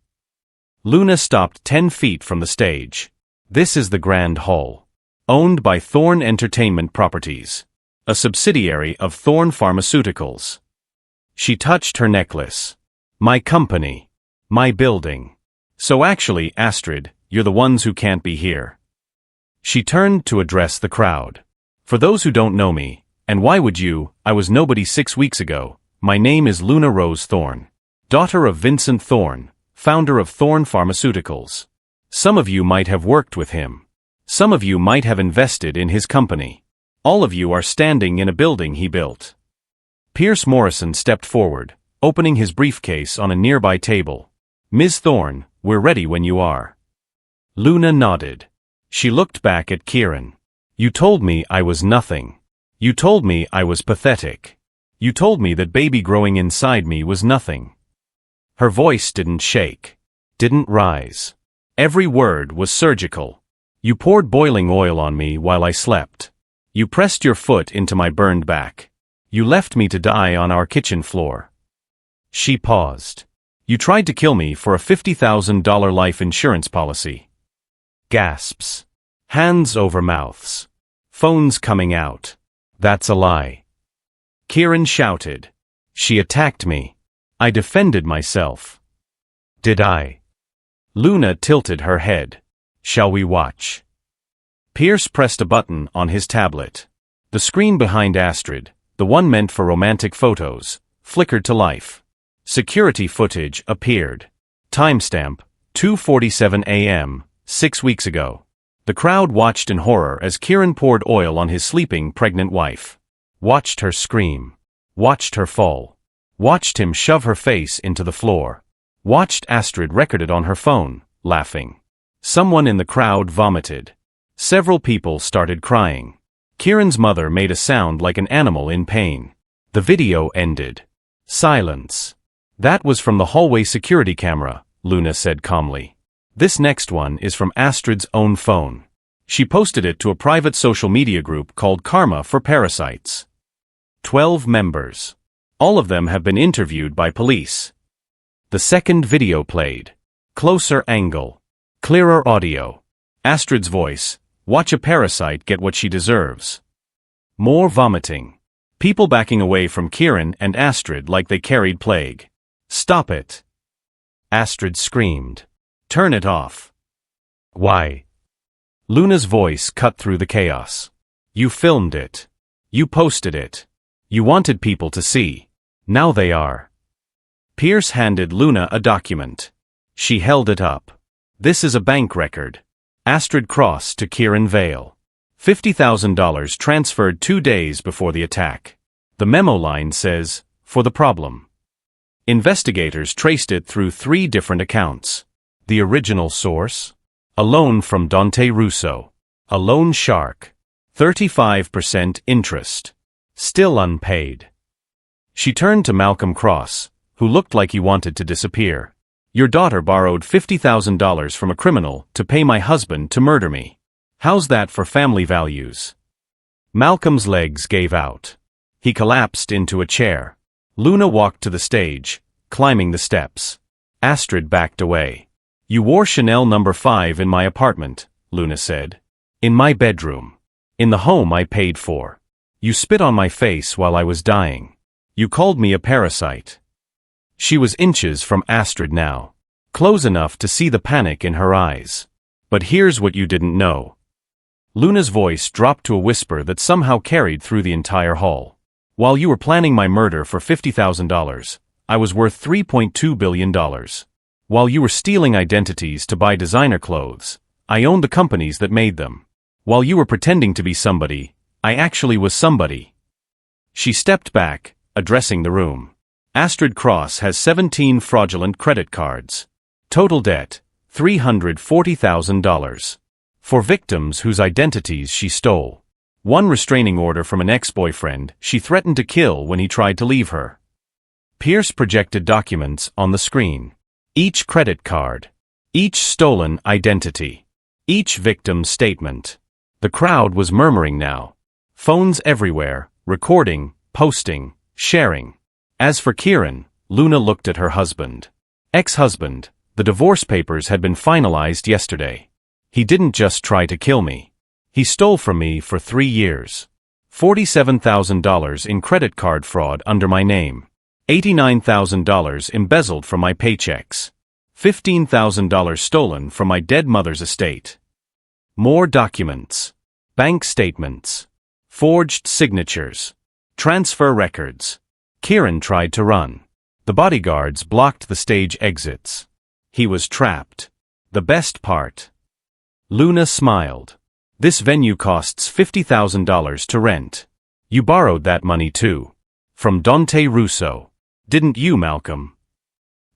Luna stopped 10 feet from the stage. "This is the Grand Hall. Owned by Thorne Entertainment Properties, a subsidiary of Thorne Pharmaceuticals." She touched her necklace. "My company. My building. So actually, Astrid, you're the ones who can't be here." She turned to address the crowd. "For those who don't know me, and why would you, I was nobody 6 weeks ago, my name is Luna Rose Thorne, daughter of Vincent Thorne, founder of Thorne Pharmaceuticals. Some of you might have worked with him. Some of you might have invested in his company. All of you are standing in a building he built." Pierce Morrison stepped forward, opening his briefcase on a nearby table. "Ms. Thorne, we're ready when you are." Luna nodded. She looked back at Kieran. "You told me I was nothing. You told me I was pathetic. You told me that baby growing inside me was nothing." Her voice didn't shake, didn't rise. Every word was surgical. "You poured boiling oil on me while I slept. You pressed your foot into my burned back. You left me to die on our kitchen floor." She paused. "You tried to kill me for a $50,000 life insurance policy." Gasps. Hands over mouths. Phones coming out. "That's a lie." Kieran shouted. "She attacked me. I defended myself." "Did I?" Luna tilted her head. "Shall we watch?" Pierce pressed a button on his tablet. The screen behind Astrid, the one meant for romantic photos, flickered to life. Security footage appeared. Timestamp, 2:47 a.m., 6 weeks ago. The crowd watched in horror as Kieran poured oil on his sleeping pregnant wife. Watched her scream. Watched her fall. Watched him shove her face into the floor. Watched Astrid record it on her phone, laughing. Someone in the crowd vomited. Several people started crying. Kieran's mother made a sound like an animal in pain. The video ended. Silence. "That was from the hallway security camera," Luna said calmly. "This next one is from Astrid's own phone. She posted it to a private social media group called Karma for Parasites. 12 members. All of them have been interviewed by police." The second video played. Closer angle. Clearer audio. Astrid's voice. "Watch a parasite get what she deserves." More vomiting. People backing away from Kieran and Astrid like they carried plague. "Stop it." Astrid screamed. "Turn it off." "Why?" Luna's voice cut through the chaos. "You filmed it. You posted it. You wanted people to see. Now they are." Pierce handed Luna a document. She held it up. "This is a bank record." Astrid Cross to Kieran Vale. $50,000 transferred 2 days before the attack. The memo line says, "For the problem." Investigators traced it through 3 different accounts. The original source? A loan from Dante Russo. A loan shark. 35% interest. Still unpaid. She turned to Malcolm Cross, who looked like he wanted to disappear. Your daughter borrowed $50,000 from a criminal to pay my husband to murder me. How's that for family values? Malcolm's legs gave out. He collapsed into a chair. Luna walked to the stage, climbing the steps. Astrid backed away. You wore Chanel No. 5 in my apartment, Luna said. In my bedroom. In the home I paid for. You spit on my face while I was dying. You called me a parasite. She was inches from Astrid now, close enough to see the panic in her eyes. But here's what you didn't know. Luna's voice dropped to a whisper that somehow carried through the entire hall. While you were planning my murder for $50,000, I was worth $3.2 billion. While you were stealing identities to buy designer clothes, I owned the companies that made them. While you were pretending to be somebody, I actually was somebody. She stepped back, addressing the room. Astrid Cross has 17 fraudulent credit cards. Total debt, $340,000. For victims whose identities she stole. One restraining order from an ex-boyfriend she threatened to kill when he tried to leave her. Pierce projected documents on the screen. Each credit card. Each stolen identity. Each victim's statement. The crowd was murmuring now. Phones everywhere, recording, posting, sharing. As for Kieran, Luna looked at her husband. Ex-husband, the divorce papers had been finalized yesterday. He didn't just try to kill me. He stole from me for 3 years. $47,000 in credit card fraud under my name. $89,000 embezzled from my paychecks. $15,000 stolen from my dead mother's estate. More documents. Bank statements. Forged signatures. Transfer records. Kieran tried to run. The bodyguards blocked the stage exits. He was trapped. The best part. Luna smiled. This venue costs $50,000 to rent. You borrowed that money too. From Dante Russo. Didn't you, Malcolm?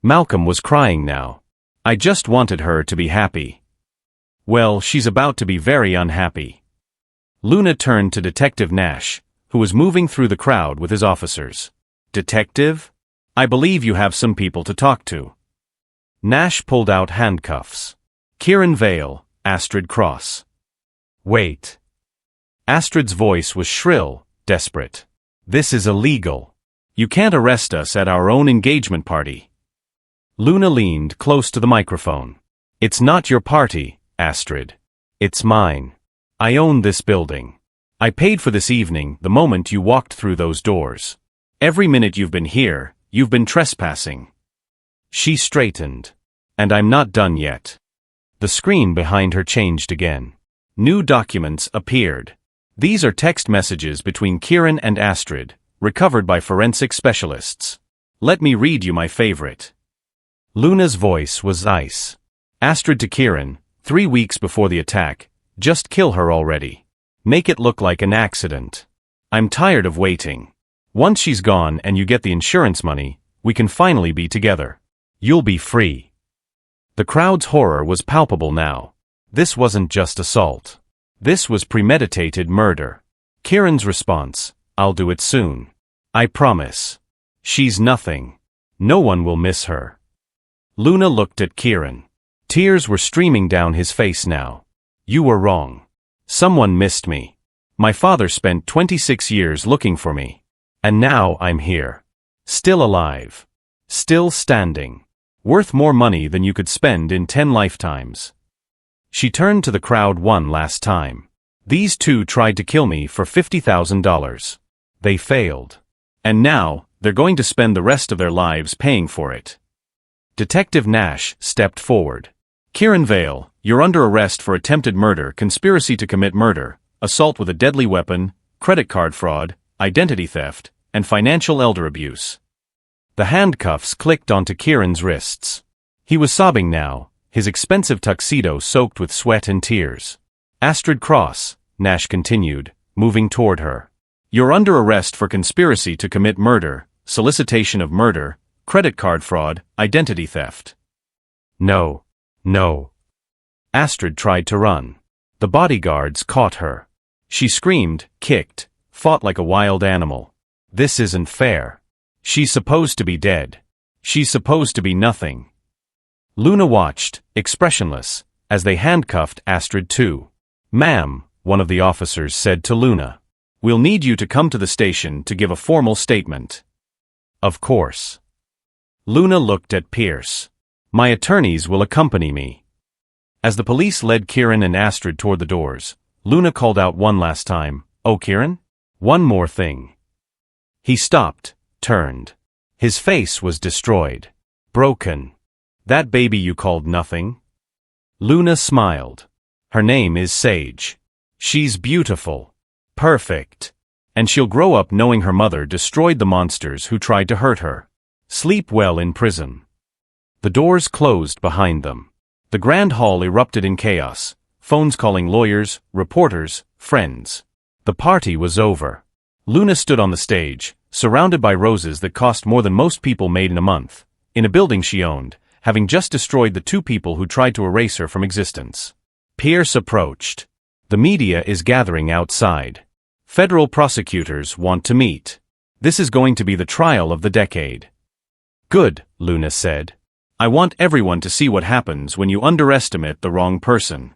Malcolm was crying now. I just wanted her to be happy. Well, she's about to be very unhappy. Luna turned to Detective Nash, who was moving through the crowd with his officers. Detective? I believe you have some people to talk to. Nash pulled out handcuffs. Kieran Vale, Astrid Cross. Wait. Astrid's voice was shrill, desperate. This is illegal. You can't arrest us at our own engagement party. Luna leaned close to the microphone. It's not your party, Astrid. It's mine. I own this building. I paid for this evening the moment you walked through those doors. Every minute you've been here, you've been trespassing. She straightened. And I'm not done yet. The screen behind her changed again. New documents appeared. These are text messages between Kieran and Astrid, recovered by forensic specialists. Let me read you my favorite. Luna's voice was ice. Astrid to Kieran, 3 weeks before the attack, just kill her already. Make it look like an accident. I'm tired of waiting. Once she's gone and you get the insurance money, we can finally be together. You'll be free. The crowd's horror was palpable now. This wasn't just assault. This was premeditated murder. Kieran's response, I'll do it soon. I promise. She's nothing. No one will miss her. Luna looked at Kieran. Tears were streaming down his face now. You were wrong. Someone missed me. My father spent 26 years looking for me. And now I'm here. Still alive. Still standing. Worth more money than you could spend in 10 lifetimes. She turned to the crowd one last time. These two tried to kill me for $50,000. They failed. And now, they're going to spend the rest of their lives paying for it. Detective Nash stepped forward. Kieran Vale, you're under arrest for attempted murder, conspiracy to commit murder, assault with a deadly weapon, credit card fraud, identity theft, and financial elder abuse. The handcuffs clicked onto Kieran's wrists. He was sobbing now, his expensive tuxedo soaked with sweat and tears. Astrid Cross, Nash continued, moving toward her. You're under arrest for conspiracy to commit murder, solicitation of murder, credit card fraud, identity theft. No. No. Astrid tried to run. The bodyguards caught her. She screamed, kicked, fought like a wild animal. This isn't fair. She's supposed to be dead. She's supposed to be nothing. Luna watched, expressionless, as they handcuffed Astrid too. "Ma'am," one of the officers said to Luna, "we'll need you to come to the station to give a formal statement." Of course. Luna looked at Pierce. "My attorneys will accompany me." As the police led Kieran and Astrid toward the doors, Luna called out one last time, "Oh, Kieran? One more thing." He stopped, turned. His face was destroyed. Broken. "That baby you called nothing?" Luna smiled. "Her name is Sage. She's beautiful. Perfect. And she'll grow up knowing her mother destroyed the monsters who tried to hurt her. Sleep well in prison." The doors closed behind them. The grand hall erupted in chaos, phones calling lawyers, reporters, friends. The party was over. Luna stood on the stage, surrounded by roses that cost more than most people made in a month, in a building she owned, having just destroyed the two people who tried to erase her from existence. Pierce approached. "The media is gathering outside. Federal prosecutors want to meet. This is going to be the trial of the decade." "Good," Luna said. "I want everyone to see what happens when you underestimate the wrong person."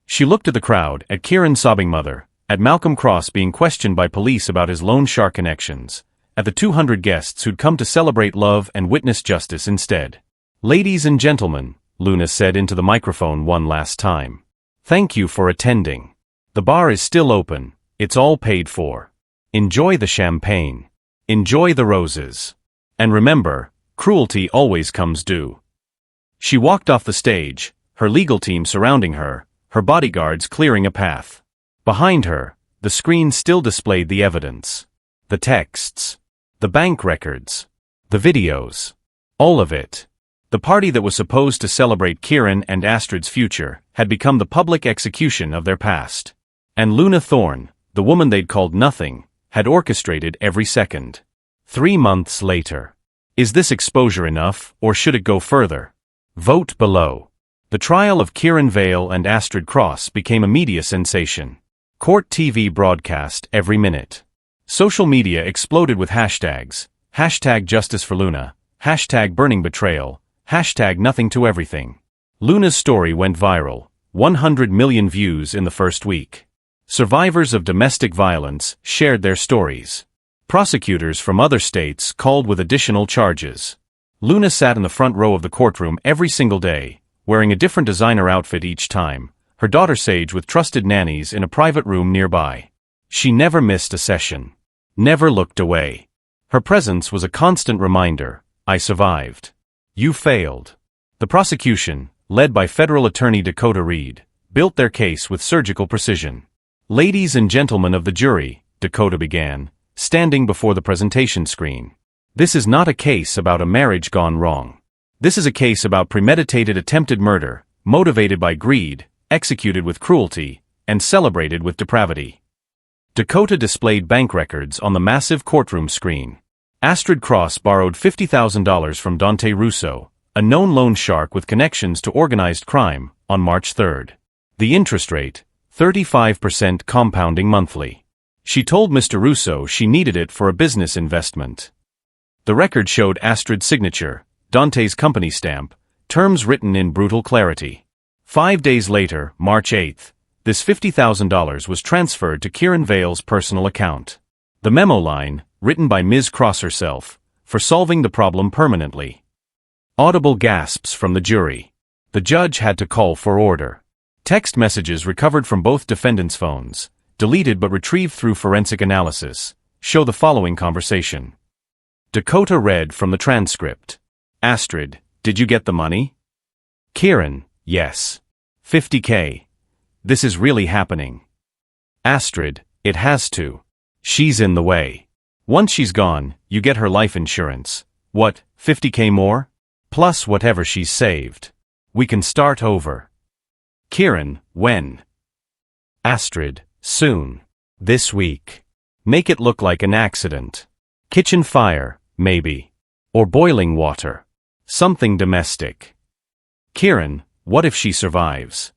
She looked at the crowd, at Kieran's sobbing mother, at Malcolm Cross being questioned by police about his loan shark connections, at the 200 guests who'd come to celebrate love and witness justice instead. "Ladies and gentlemen," Luna said into the microphone one last time, "thank you for attending. The bar is still open. It's all paid for. Enjoy the champagne. Enjoy the roses. And remember, cruelty always comes due." She walked off the stage, her legal team surrounding her, her bodyguards clearing a path. Behind her, the screen still displayed the evidence. The texts. The bank records. The videos. All of it. The party that was supposed to celebrate Kieran and Astrid's future had become the public execution of their past. And Luna Thorne, the woman they'd called nothing, had orchestrated every second. 3 months later. Is this exposure enough, or should it go further? Vote below. The trial of Kieran Vale and Astrid Cross became a media sensation. Court TV broadcast every minute. Social media exploded with hashtags. Hashtag Justice for Luna. Hashtag Burning Betrayal. Hashtag Nothing to Everything. Luna's story went viral. 100 million views in the first week. Survivors of domestic violence shared their stories. Prosecutors from other states called with additional charges. Luna sat in the front row of the courtroom every single day, wearing a different designer outfit each time, her daughter Sage with trusted nannies in a private room nearby. She never missed a session. Never looked away. Her presence was a constant reminder, "I survived. You failed." The prosecution, led by federal attorney Dakota Reed, built their case with surgical precision. "Ladies and gentlemen of the jury," Dakota began, standing before the presentation screen. "This is not a case about a marriage gone wrong. This is a case about premeditated attempted murder, motivated by greed, executed with cruelty, and celebrated with depravity." Dakota displayed bank records on the massive courtroom screen. Astrid Cross borrowed $50,000 from Dante Russo, a known loan shark with connections to organized crime, on March 3rd. The interest rate, 35% compounding monthly. She told Mr. Russo she needed it for a business investment. The record showed Astrid's signature, Dante's company stamp, terms written in brutal clarity. 5 days later, March 8th, this $50,000 was transferred to Kieran Vale's personal account. The memo line, written by Ms. Cross herself, for solving the problem permanently. Audible gasps from the jury. The judge had to call for order. Text messages recovered from both defendants' phones, deleted but retrieved through forensic analysis, show the following conversation. Dakota read from the transcript. "Astrid, did you get the money?" Kieran, "Yes. $50K. This is really happening." Astrid, "It has to. She's in the way. Once she's gone, you get her life insurance. What, $50K more? Plus whatever she's saved. We can start over." Kieran, "When?" Astrid, "Soon. This week. Make it look like an accident. Kitchen fire, maybe. Or boiling water. Something domestic." Kieran, "What if she survives?"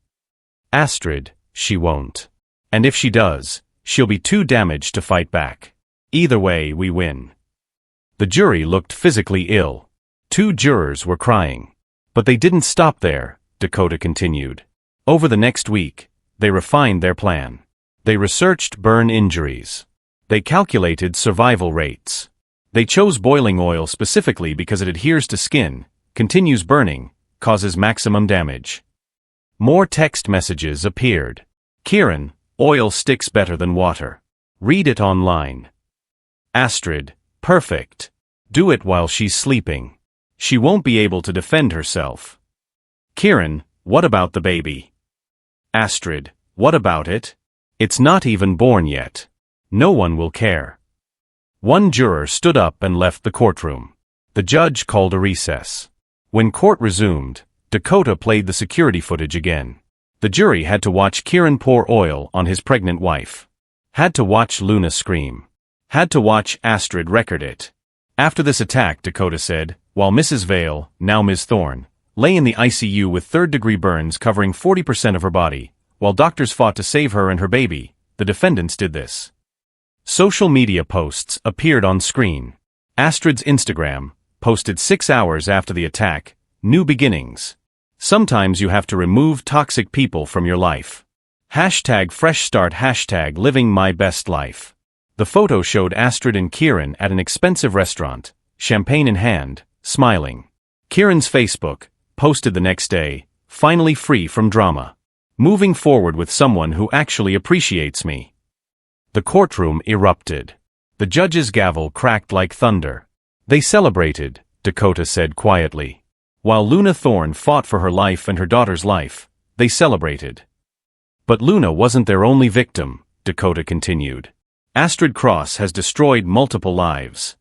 Astrid, "She won't. And if she does, she'll be too damaged to fight back. Either way, we win. The jury looked physically ill. 2 jurors were crying. But they didn't stop there, Dakota continued. Over the next week, they refined their plan. They researched burn injuries. They calculated survival rates. They chose boiling oil specifically because it adheres to skin, continues burning, causes maximum damage. More text messages appeared. Kieran, oil sticks better than water. Read it online. Astrid, perfect. Do it while she's sleeping. She won't be able to defend herself. Kieran, what about the baby? Astrid, what about it? It's not even born yet. No one will care. One juror stood up and left the courtroom. The judge called a recess. When court resumed, Dakota played the security footage again. The jury had to watch Kieran pour oil on his pregnant wife. Had to watch Luna scream. Had to watch Astrid record it. After this attack, Dakota said, while Mrs. Vale, now Ms. Thorne, lay in the ICU with third-degree burns covering 40% of her body, while doctors fought to save her and her baby, the defendants did this. Social media posts appeared on screen. Astrid's Instagram, posted 6 hours after the attack, new beginnings. Sometimes you have to remove toxic people from your life. #FreshStart #LivingMyBestLife. The photo showed Astrid and Kieran at an expensive restaurant, champagne in hand, smiling. Kieran's Facebook posted the next day, finally free from drama. Moving forward with someone who actually appreciates me. The courtroom erupted. The judge's gavel cracked like thunder. They celebrated, Dakota said quietly. While Luna Thorne fought for her life and her daughter's life, they celebrated. But Luna wasn't their only victim, Dakota continued. Astrid Cross has destroyed multiple lives.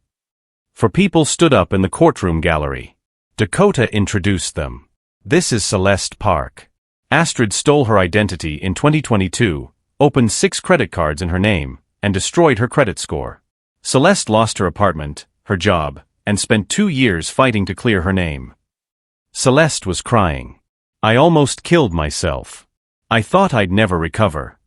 4 people stood up in the courtroom gallery. Dakota introduced them. This is Celeste Park. Astrid stole her identity in 2022, opened 6 credit cards in her name, and destroyed her credit score. Celeste lost her apartment, her job, and spent 2 years fighting to clear her name. Celeste was crying. I almost killed myself. I thought I'd never recover.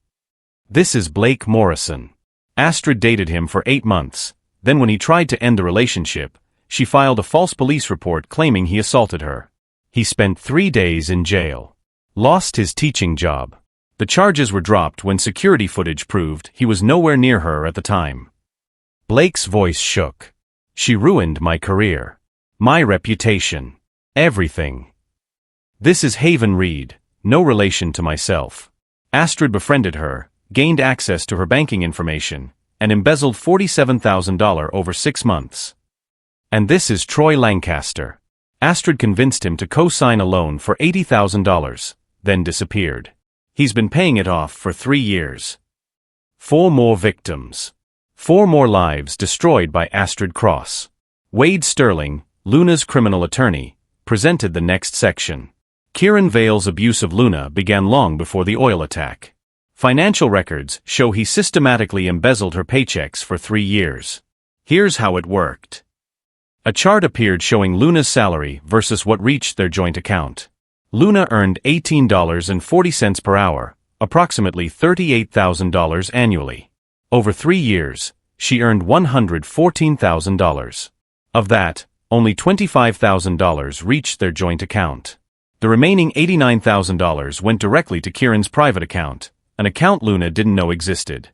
This is Blake Morrison. Astrid dated him for 8 months, then when he tried to end the relationship, she filed a false police report claiming he assaulted her. He spent 3 days in jail. Lost his teaching job. The charges were dropped when security footage proved he was nowhere near her at the time. Blake's voice shook. She ruined my career. My reputation. Everything. This is Haven Reed, no relation to myself. Astrid befriended her, gained access to her banking information, and embezzled $47,000 over 6 months. And this is Troy Lancaster. Astrid convinced him to co-sign a loan for $80,000, then disappeared. He's been paying it off for 3 years. 4 more victims. 4 more lives destroyed by Astrid Cross. Wade Sterling, Luna's criminal attorney, presented the next section. Kieran Vale's abuse of Luna began long before the oil attack. Financial records show he systematically embezzled her paychecks for 3 years. Here's how it worked. A chart appeared showing Luna's salary versus what reached their joint account. Luna earned $18.40 per hour, approximately $38,000 annually. Over 3 years, she earned $114,000. Of that, only $25,000 reached their joint account. The remaining $89,000 went directly to Kieran's private account, an account Luna didn't know existed.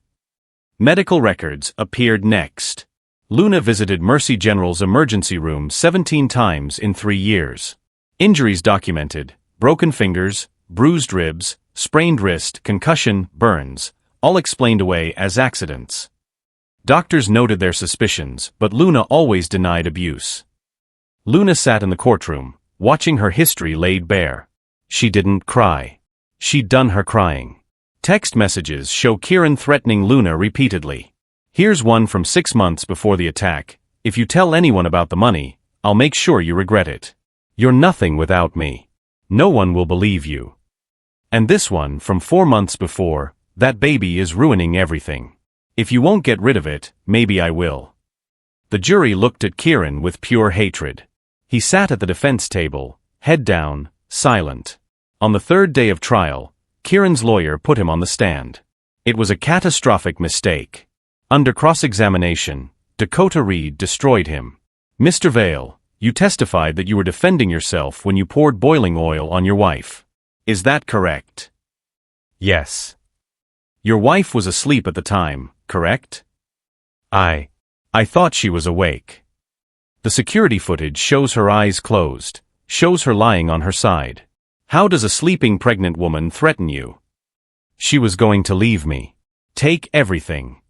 Medical records appeared next. Luna visited Mercy General's emergency room 17 times in 3 years. Injuries documented: broken fingers, bruised ribs, sprained wrist, concussion, burns, all explained away as accidents. Doctors noted their suspicions, but Luna always denied abuse. Luna sat in the courtroom, watching her history laid bare. She didn't cry. She'd done her crying. Text messages show Kieran threatening Luna repeatedly. Here's one from 6 months before the attack: if you tell anyone about the money, I'll make sure you regret it. You're nothing without me. No one will believe you. And this one from 4 months before: that baby is ruining everything. If you won't get rid of it, maybe I will. The jury looked at Kieran with pure hatred. He sat at the defense table, head down, silent. On the 3rd day of trial, Kieran's lawyer put him on the stand. It was a catastrophic mistake. Under cross-examination, Dakota Reed destroyed him. Mr. Vale, you testified that you were defending yourself when you poured boiling oil on your wife. Is that correct? Yes. Your wife was asleep at the time, correct? I thought she was awake. The security footage shows her eyes closed, shows her lying on her side. How does a sleeping pregnant woman threaten you? She was going to leave me. Take everything.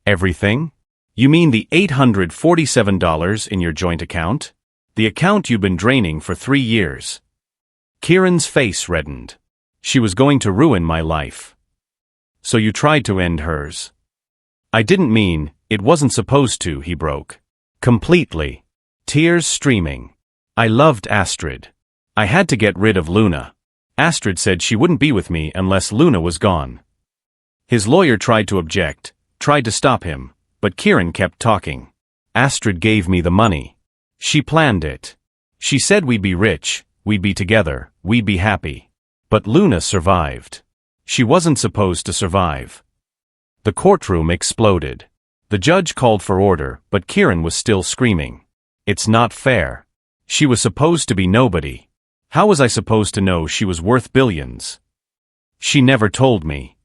Everything? You mean the $847 in your joint account? The account you've been draining for 3 years. Kieran's face reddened. She was going to ruin my life. So you tried to end hers? I didn't mean, it wasn't supposed to, he broke. Completely. Tears streaming. I loved Astrid. I had to get rid of Luna. Astrid said she wouldn't be with me unless Luna was gone. His lawyer tried to object, tried to stop him, but Kieran kept talking. Astrid gave me the money. She planned it. She said we'd be rich, we'd be together, we'd be happy. But Luna survived. She wasn't supposed to survive. The courtroom exploded. The judge called for order, but Kieran was still screaming. It's not fair. She was supposed to be nobody. How was I supposed to know she was worth billions? She never told me.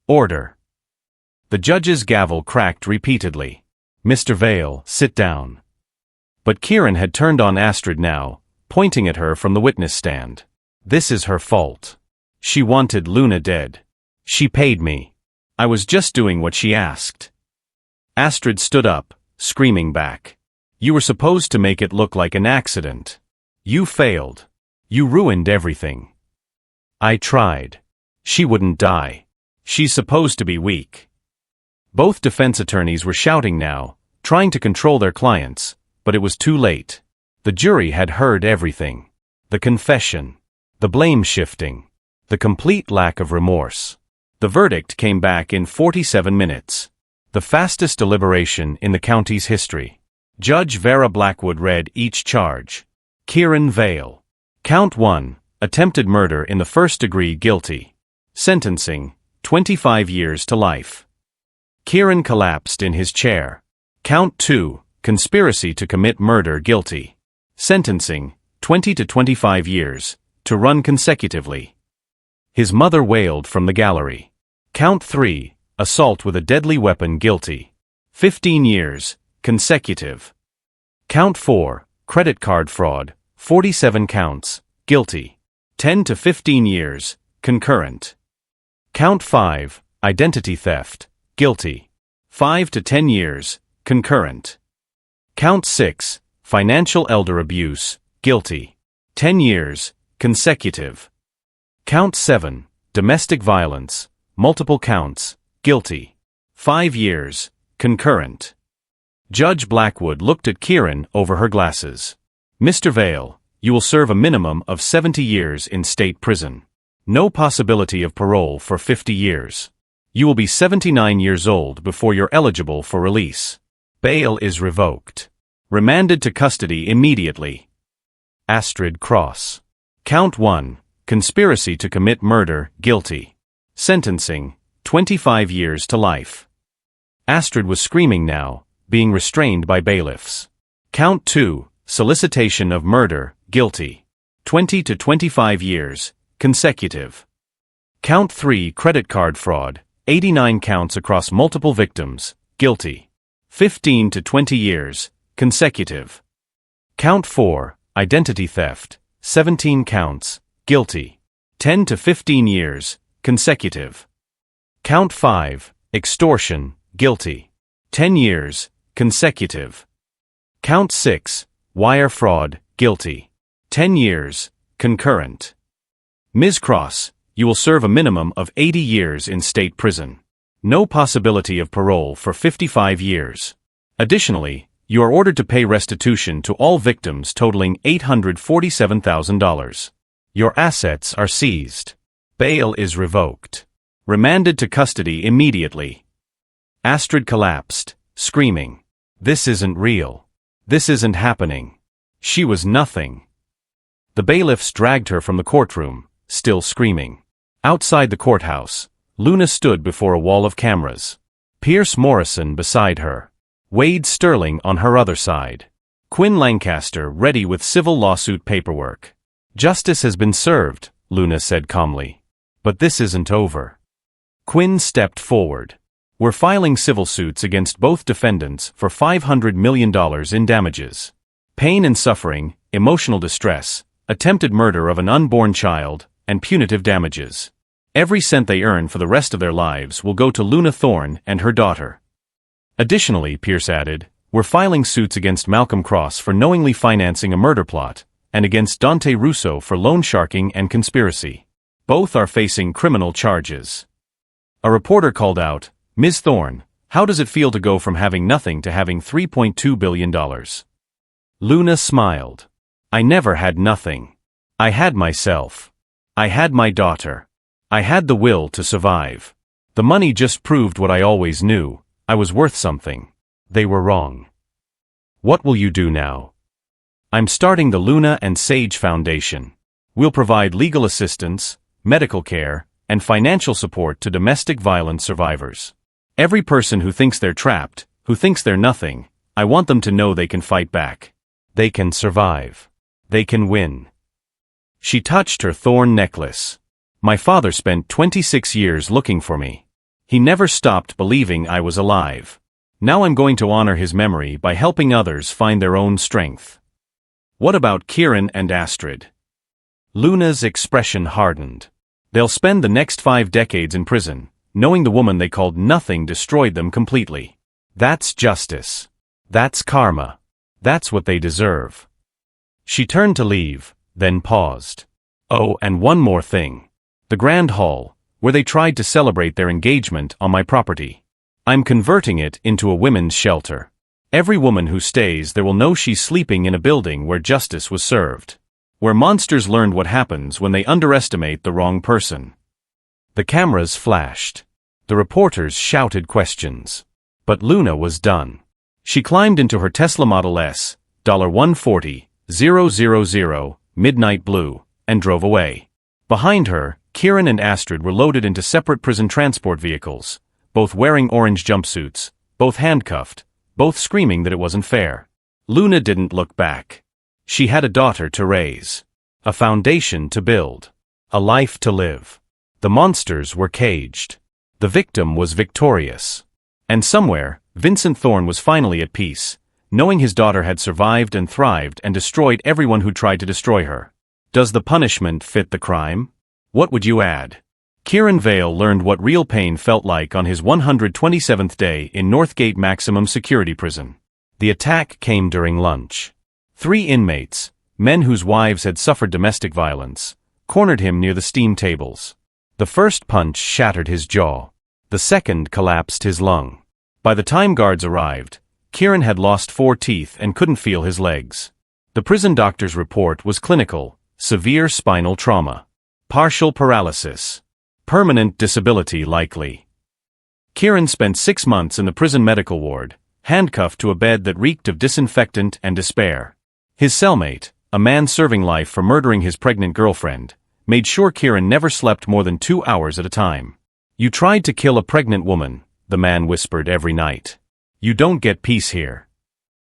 Order. The judge's gavel cracked repeatedly. Mr. Vale, sit down. But Kieran had turned on Astrid now, pointing at her from the witness stand. This is her fault. She wanted Luna dead. She paid me. I was just doing what she asked. Astrid stood up, screaming back. You were supposed to make it look like an accident. You failed. You ruined everything. I tried. She wouldn't die. She's supposed to be weak. Both defense attorneys were shouting now, trying to control their clients, but it was too late. The jury had heard everything. The confession. The blame shifting. The complete lack of remorse. The verdict came back in 47 minutes. The fastest deliberation in the county's history. Judge Vera Blackwood read each charge. Kieran Vale. Count 1, attempted murder in the first degree, guilty. Sentencing, 25 years to life. Kieran collapsed in his chair. Count 2, conspiracy to commit murder, guilty. Sentencing, 20 to 25 years, to run consecutively. His mother wailed from the gallery. Count 3, assault with a deadly weapon, guilty. 15 years, consecutive. Count 4, credit card fraud, 47 counts, guilty. 10 to 15 years, concurrent. Count 5, identity theft, guilty. 5 to 10 years, concurrent. Count 6, financial elder abuse, guilty. 10 years, consecutive. Count 7, domestic violence, multiple counts, guilty. 5 years, concurrent. Judge Blackwood looked at Kieran over her glasses. Mr. Vale, you will serve a minimum of 70 years in state prison. No possibility of parole for 50 years. You will be 79 years old before you're eligible for release. Bail is revoked. Remanded to custody immediately. Astrid Cross. Count 1, conspiracy to commit murder, guilty. Sentencing, 25 years to life. Astrid was screaming now, being restrained by bailiffs. Count 2, solicitation of murder, guilty. 20 to 25 years, consecutive. Count 3, credit card fraud, 89 counts across multiple victims, guilty. 15 to 20 years, consecutive. Count 4, identity theft, 17 counts, guilty. 10 to 15 years, consecutive. Count 5, extortion, guilty. 10 years, consecutive. Count 6, wire fraud, guilty. 10 years, concurrent. Ms. Cross, you will serve a minimum of 80 years in state prison. No possibility of parole for 55 years. Additionally, you are ordered to pay restitution to all victims totaling $847,000. Your assets are seized. Bail is revoked. Remanded to custody immediately. Astrid collapsed, screaming. This isn't real. This isn't happening. She was nothing. The bailiffs dragged her from the courtroom, still screaming. Outside the courthouse, Luna stood before a wall of cameras. Pierce Morrison beside her. Wade Sterling on her other side. Quinn Lancaster ready with civil lawsuit paperwork. Justice has been served, Luna said calmly. But this isn't over. Quinn stepped forward. We're filing civil suits against both defendants for $500 million in damages. Pain and suffering, emotional distress, attempted murder of an unborn child, and punitive damages. Every cent they earn for the rest of their lives will go to Luna Thorne and her daughter. Additionally, Pierce added, we're filing suits against Malcolm Cross for knowingly financing a murder plot, and against Dante Russo for loan sharking and conspiracy. Both are facing criminal charges. A reporter called out, Ms. Thorne, how does it feel to go from having nothing to having $3.2 billion? Luna smiled. I never had nothing. I had myself. I had my daughter. I had the will to survive. The money just proved what I always knew. I was worth something. They were wrong. What will you do now? I'm starting the Luna and Sage Foundation. We'll provide legal assistance, medical care, and financial support to domestic violence survivors. Every person who thinks they're trapped, who thinks they're nothing, I want them to know they can fight back. They can survive. They can win. She touched her thorn necklace. My father spent 26 years looking for me. He never stopped believing I was alive. Now I'm going to honor his memory by helping others find their own strength. What about Kieran and Astrid? Luna's expression hardened. They'll spend the next 5 decades in prison, knowing the woman they called nothing destroyed them completely. That's justice. That's karma. That's what they deserve. She turned to leave, then paused. Oh, and one more thing. The Grand Hall, where they tried to celebrate their engagement on my property. I'm converting it into a women's shelter. Every woman who stays there will know she's sleeping in a building where justice was served. Where monsters learned what happens when they underestimate the wrong person. The cameras flashed. The reporters shouted questions. But Luna was done. She climbed into her Tesla Model S, $140,000, midnight blue, and drove away. Behind her, Kieran and Astrid were loaded into separate prison transport vehicles, both wearing orange jumpsuits, both handcuffed, both screaming that it wasn't fair. Luna didn't look back. She had a daughter to raise. A foundation to build. A life to live. The monsters were caged. The victim was victorious. And somewhere, Vincent Thorne was finally at peace, knowing his daughter had survived and thrived and destroyed everyone who tried to destroy her. Does the punishment fit the crime? What would you add? Kieran Vale learned what real pain felt like on his 127th day in Northgate Maximum Security Prison. The attack came during lunch. 3 inmates, men whose wives had suffered domestic violence, cornered him near the steam tables. The first punch shattered his jaw. The second collapsed his lung. By the time guards arrived, Kieran had lost 4 teeth and couldn't feel his legs. The prison doctor's report was clinical: severe spinal trauma. Partial paralysis. Permanent disability likely. Kieran spent 6 months in the prison medical ward, handcuffed to a bed that reeked of disinfectant and despair. His cellmate, a man serving life for murdering his pregnant girlfriend, made sure Kieran never slept more than 2 hours at a time. You tried to kill a pregnant woman, the man whispered every night. You don't get peace here.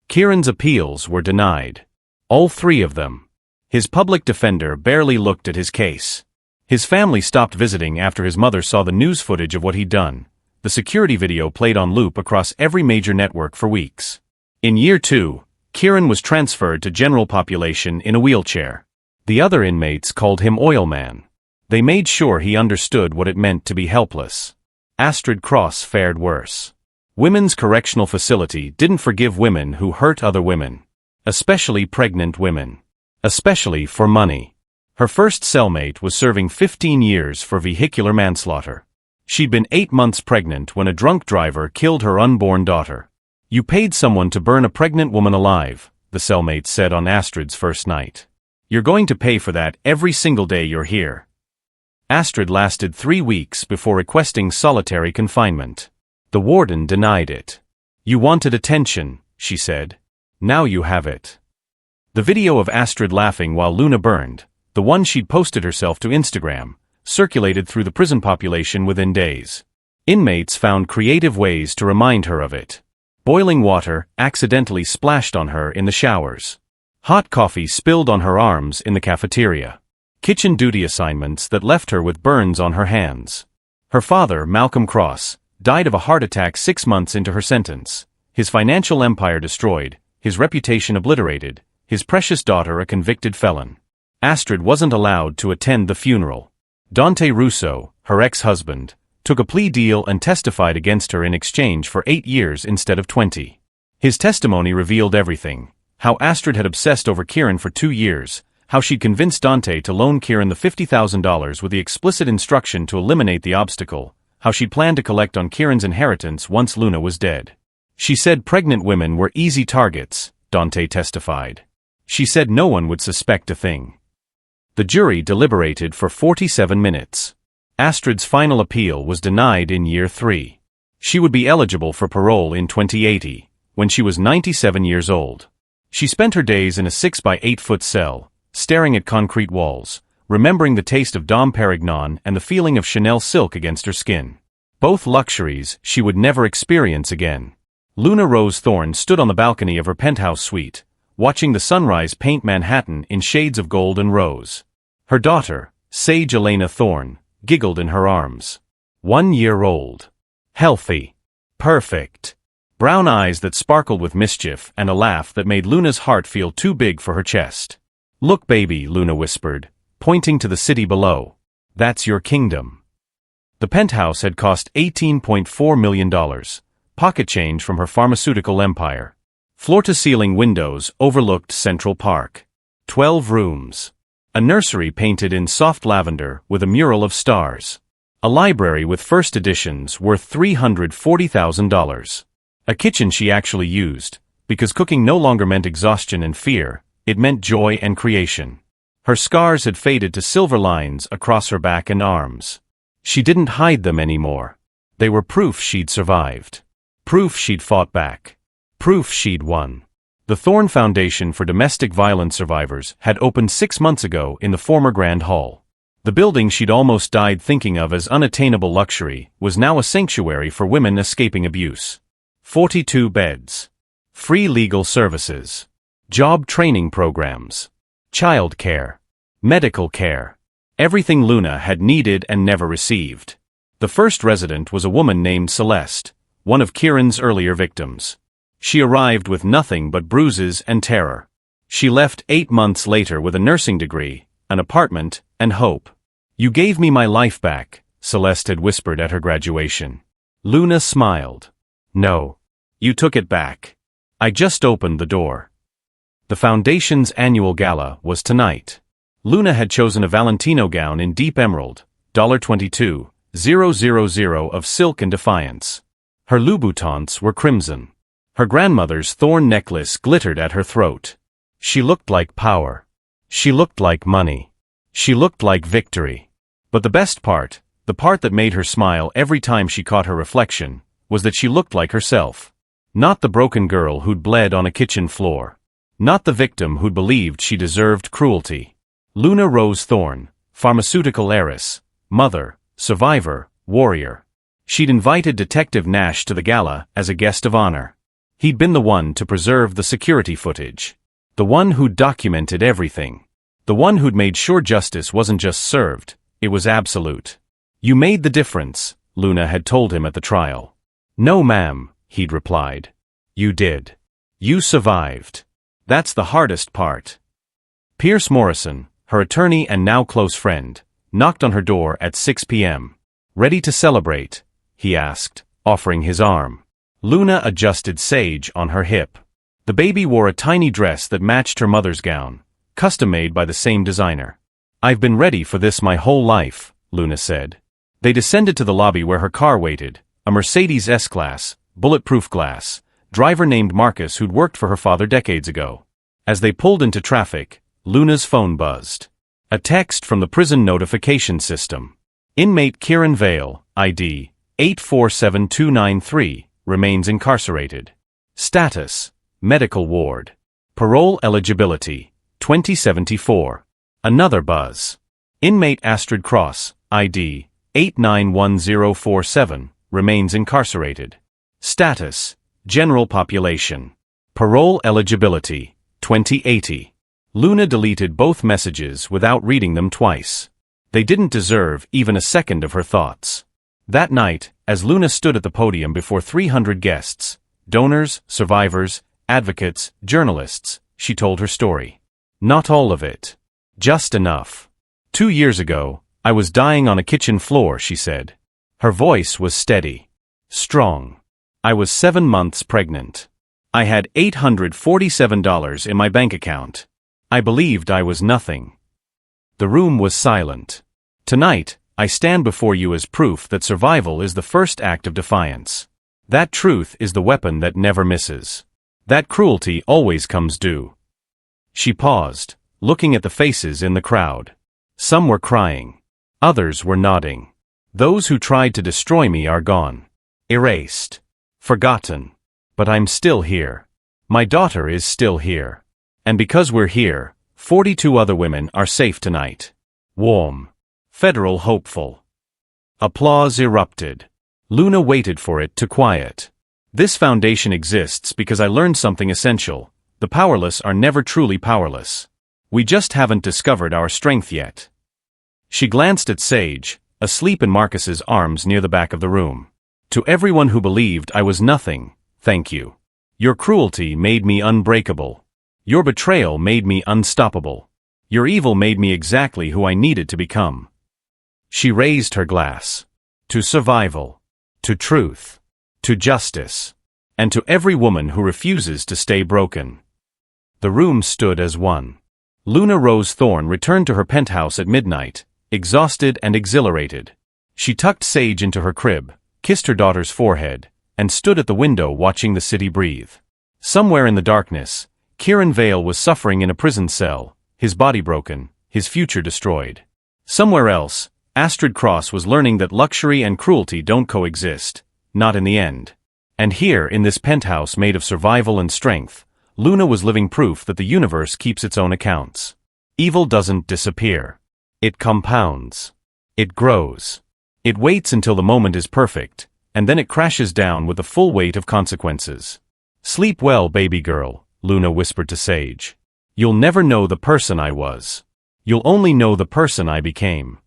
Kieran's appeals were denied. All 3 of them. His public defender barely looked at his case. His family stopped visiting after his mother saw the news footage of what he'd done. The security video played on loop across every major network for weeks. In year 2, Kieran was transferred to general population in a wheelchair. The other inmates called him Oil Man. They made sure he understood what it meant to be helpless. Astrid Cross fared worse. Women's Correctional Facility didn't forgive women who hurt other women. Especially pregnant women. Especially for money. Her first cellmate was serving 15 years for vehicular manslaughter. She'd been 8 months pregnant when a drunk driver killed her unborn daughter. You paid someone to burn a pregnant woman alive, the cellmate said on Astrid's first night. You're going to pay for that every single day you're here. Astrid lasted 3 weeks before requesting solitary confinement. The warden denied it. You wanted attention, she said. Now you have it. The video of Astrid laughing while Luna burned, the one she'd posted herself to Instagram, circulated through the prison population within days. Inmates found creative ways to remind her of it. Boiling water accidentally splashed on her in the showers. Hot coffee spilled on her arms in the cafeteria. Kitchen duty assignments that left her with burns on her hands. Her father, Malcolm Cross, died of a heart attack 6 months into her sentence. His financial empire destroyed, his reputation obliterated, his precious daughter a convicted felon. Astrid wasn't allowed to attend the funeral. Dante Russo, her ex-husband, took a plea deal and testified against her in exchange for 8 years instead of 20. His testimony revealed everything: how Astrid had obsessed over Kieran for 2 years, how she'd convinced Dante to loan Kieran the $50,000 with the explicit instruction to eliminate the obstacle, how she'd planned to collect on Kieran's inheritance once Luna was dead. She said pregnant women were easy targets, Dante testified. She said no one would suspect a thing. The jury deliberated for 47 minutes. Astrid's final appeal was denied in year 3. She would be eligible for parole in 2080, when she was 97 years old. She spent her days in a 6-by-8-foot cell, staring at concrete walls, remembering the taste of Dom Perignon and the feeling of Chanel silk against her skin. Both luxuries she would never experience again. Luna Rose Thorne stood on the balcony of her penthouse suite, watching the sunrise paint Manhattan in shades of gold and rose. Her daughter, Sage Elena Thorne, giggled in her arms. 1 year old. Healthy. Perfect. Brown eyes that sparkled with mischief and a laugh that made Luna's heart feel too big for her chest. "Look, baby," Luna whispered, pointing to the city below. "That's your kingdom." The penthouse had cost $18.4 million, pocket change from her pharmaceutical empire. Floor-to-ceiling windows overlooked Central Park. 12 rooms. A nursery painted in soft lavender with a mural of stars. A library with first editions worth $340,000. A kitchen she actually used, because cooking no longer meant exhaustion and fear, it meant joy and creation. Her scars had faded to silver lines across her back and arms. She didn't hide them anymore. They were proof she'd survived. Proof she'd fought back. Proof she'd won. The Thorne Foundation for Domestic Violence Survivors had opened 6 months ago in the former Grand Hall. The building she'd almost died thinking of as unattainable luxury was now a sanctuary for women escaping abuse. 42 beds. Free legal services. Job training programs. Child care. Medical care. Everything Luna had needed and never received. The first resident was a woman named Celeste, one of Kieran's earlier victims. She arrived with nothing but bruises and terror. She left 8 months later with a nursing degree, an apartment, and hope. "You gave me my life back," Celeste had whispered at her graduation. Luna smiled. "No. You took it back. I just opened the door." The Foundation's annual gala was tonight. Luna had chosen a Valentino gown in deep emerald, $22,000 of silk and defiance. Her Louboutins were crimson. Her grandmother's thorn necklace glittered at her throat. She looked like power. She looked like money. She looked like victory. But the best part, the part that made her smile every time she caught her reflection, was that she looked like herself. Not the broken girl who'd bled on a kitchen floor. Not the victim who'd believed she deserved cruelty. Luna Rose Thorne, pharmaceutical heiress, mother, survivor, warrior. She'd invited Detective Nash to the gala as a guest of honor. He'd been the one to preserve the security footage. The one who'd documented everything. The one who'd made sure justice wasn't just served, it was absolute. "You made the difference," Luna had told him at the trial. "No, ma'am," he'd replied. "You did. You survived. That's the hardest part." Pierce Morrison, her attorney and now close friend, knocked on her door at 6 p.m. "Ready to celebrate?" he asked, offering his arm. Luna adjusted Sage on her hip. The baby wore a tiny dress that matched her mother's gown, custom-made by the same designer. "I've been ready for this my whole life," Luna said. They descended to the lobby where her car waited, a Mercedes S-Class, bulletproof glass, driver named Marcus who'd worked for her father decades ago. As they pulled into traffic, Luna's phone buzzed. A text from the prison notification system. Inmate Kieran Vale, ID 847293, remains incarcerated. Status: medical ward. Parole eligibility: 2074. Another buzz. Inmate Astrid Cross, ID 891047, remains incarcerated. Status: General population. Parole eligibility: 2080. Luna deleted both messages without reading them twice. They didn't deserve even a second of her thoughts. That night, as Luna stood at the podium before 300 guests, donors, survivors, advocates, journalists, she told her story. Not all of it. Just enough. 2 years ago, I was dying on a kitchen floor, she said. Her voice was steady. Strong. I was 7 months pregnant. I had $847 in my bank account. I believed I was nothing. The room was silent. Tonight, I stand before you as proof that survival is the first act of defiance. That truth is the weapon that never misses. That cruelty always comes due. She paused, looking at the faces in the crowd. Some were crying. Others were nodding. Those who tried to destroy me are gone. Erased. Forgotten. But I'm still here. My daughter is still here. And because we're here, 42 other women are safe tonight. Warm. Federal hopeful. Applause erupted. Luna waited for it to quiet. This foundation exists because I learned something essential. The powerless are never truly powerless. We just haven't discovered our strength yet. She glanced at Sage, asleep in Marcus's arms near the back of the room. To everyone who believed I was nothing, thank you. Your cruelty made me unbreakable. Your betrayal made me unstoppable. Your evil made me exactly who I needed to become. She raised her glass. To survival. To truth. To justice. And to every woman who refuses to stay broken. The room stood as one. Luna Rose Thorne returned to her penthouse at midnight, exhausted and exhilarated. She tucked Sage into her crib, kissed her daughter's forehead, and stood at the window watching the city breathe. Somewhere in the darkness, Kieran Vale was suffering in a prison cell, his body broken, his future destroyed. Somewhere else, Astrid Cross was learning that luxury and cruelty don't coexist, not in the end. And here, in this penthouse made of survival and strength, Luna was living proof that the universe keeps its own accounts. Evil doesn't disappear. It compounds. It grows. It waits until the moment is perfect, and then it crashes down with the full weight of consequences. Sleep well, baby girl, Luna whispered to Sage. You'll never know the person I was. You'll only know the person I became.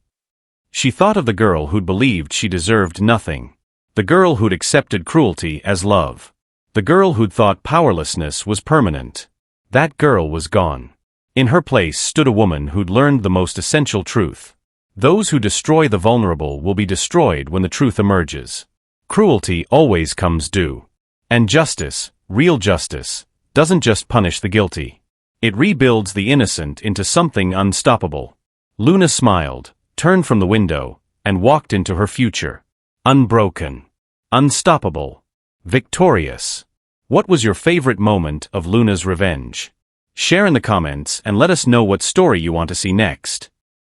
She thought of the girl who'd believed she deserved nothing. The girl who'd accepted cruelty as love. The girl who'd thought powerlessness was permanent. That girl was gone. In her place stood a woman who'd learned the most essential truth. Those who destroy the vulnerable will be destroyed when the truth emerges. Cruelty always comes due. And justice, real justice, doesn't just punish the guilty. It rebuilds the innocent into something unstoppable. Luna smiled, turned from the window, and walked into her future. Unbroken. Unstoppable. Victorious. What was your favorite moment of Luna's revenge? Share in the comments and let us know what story you want to see next.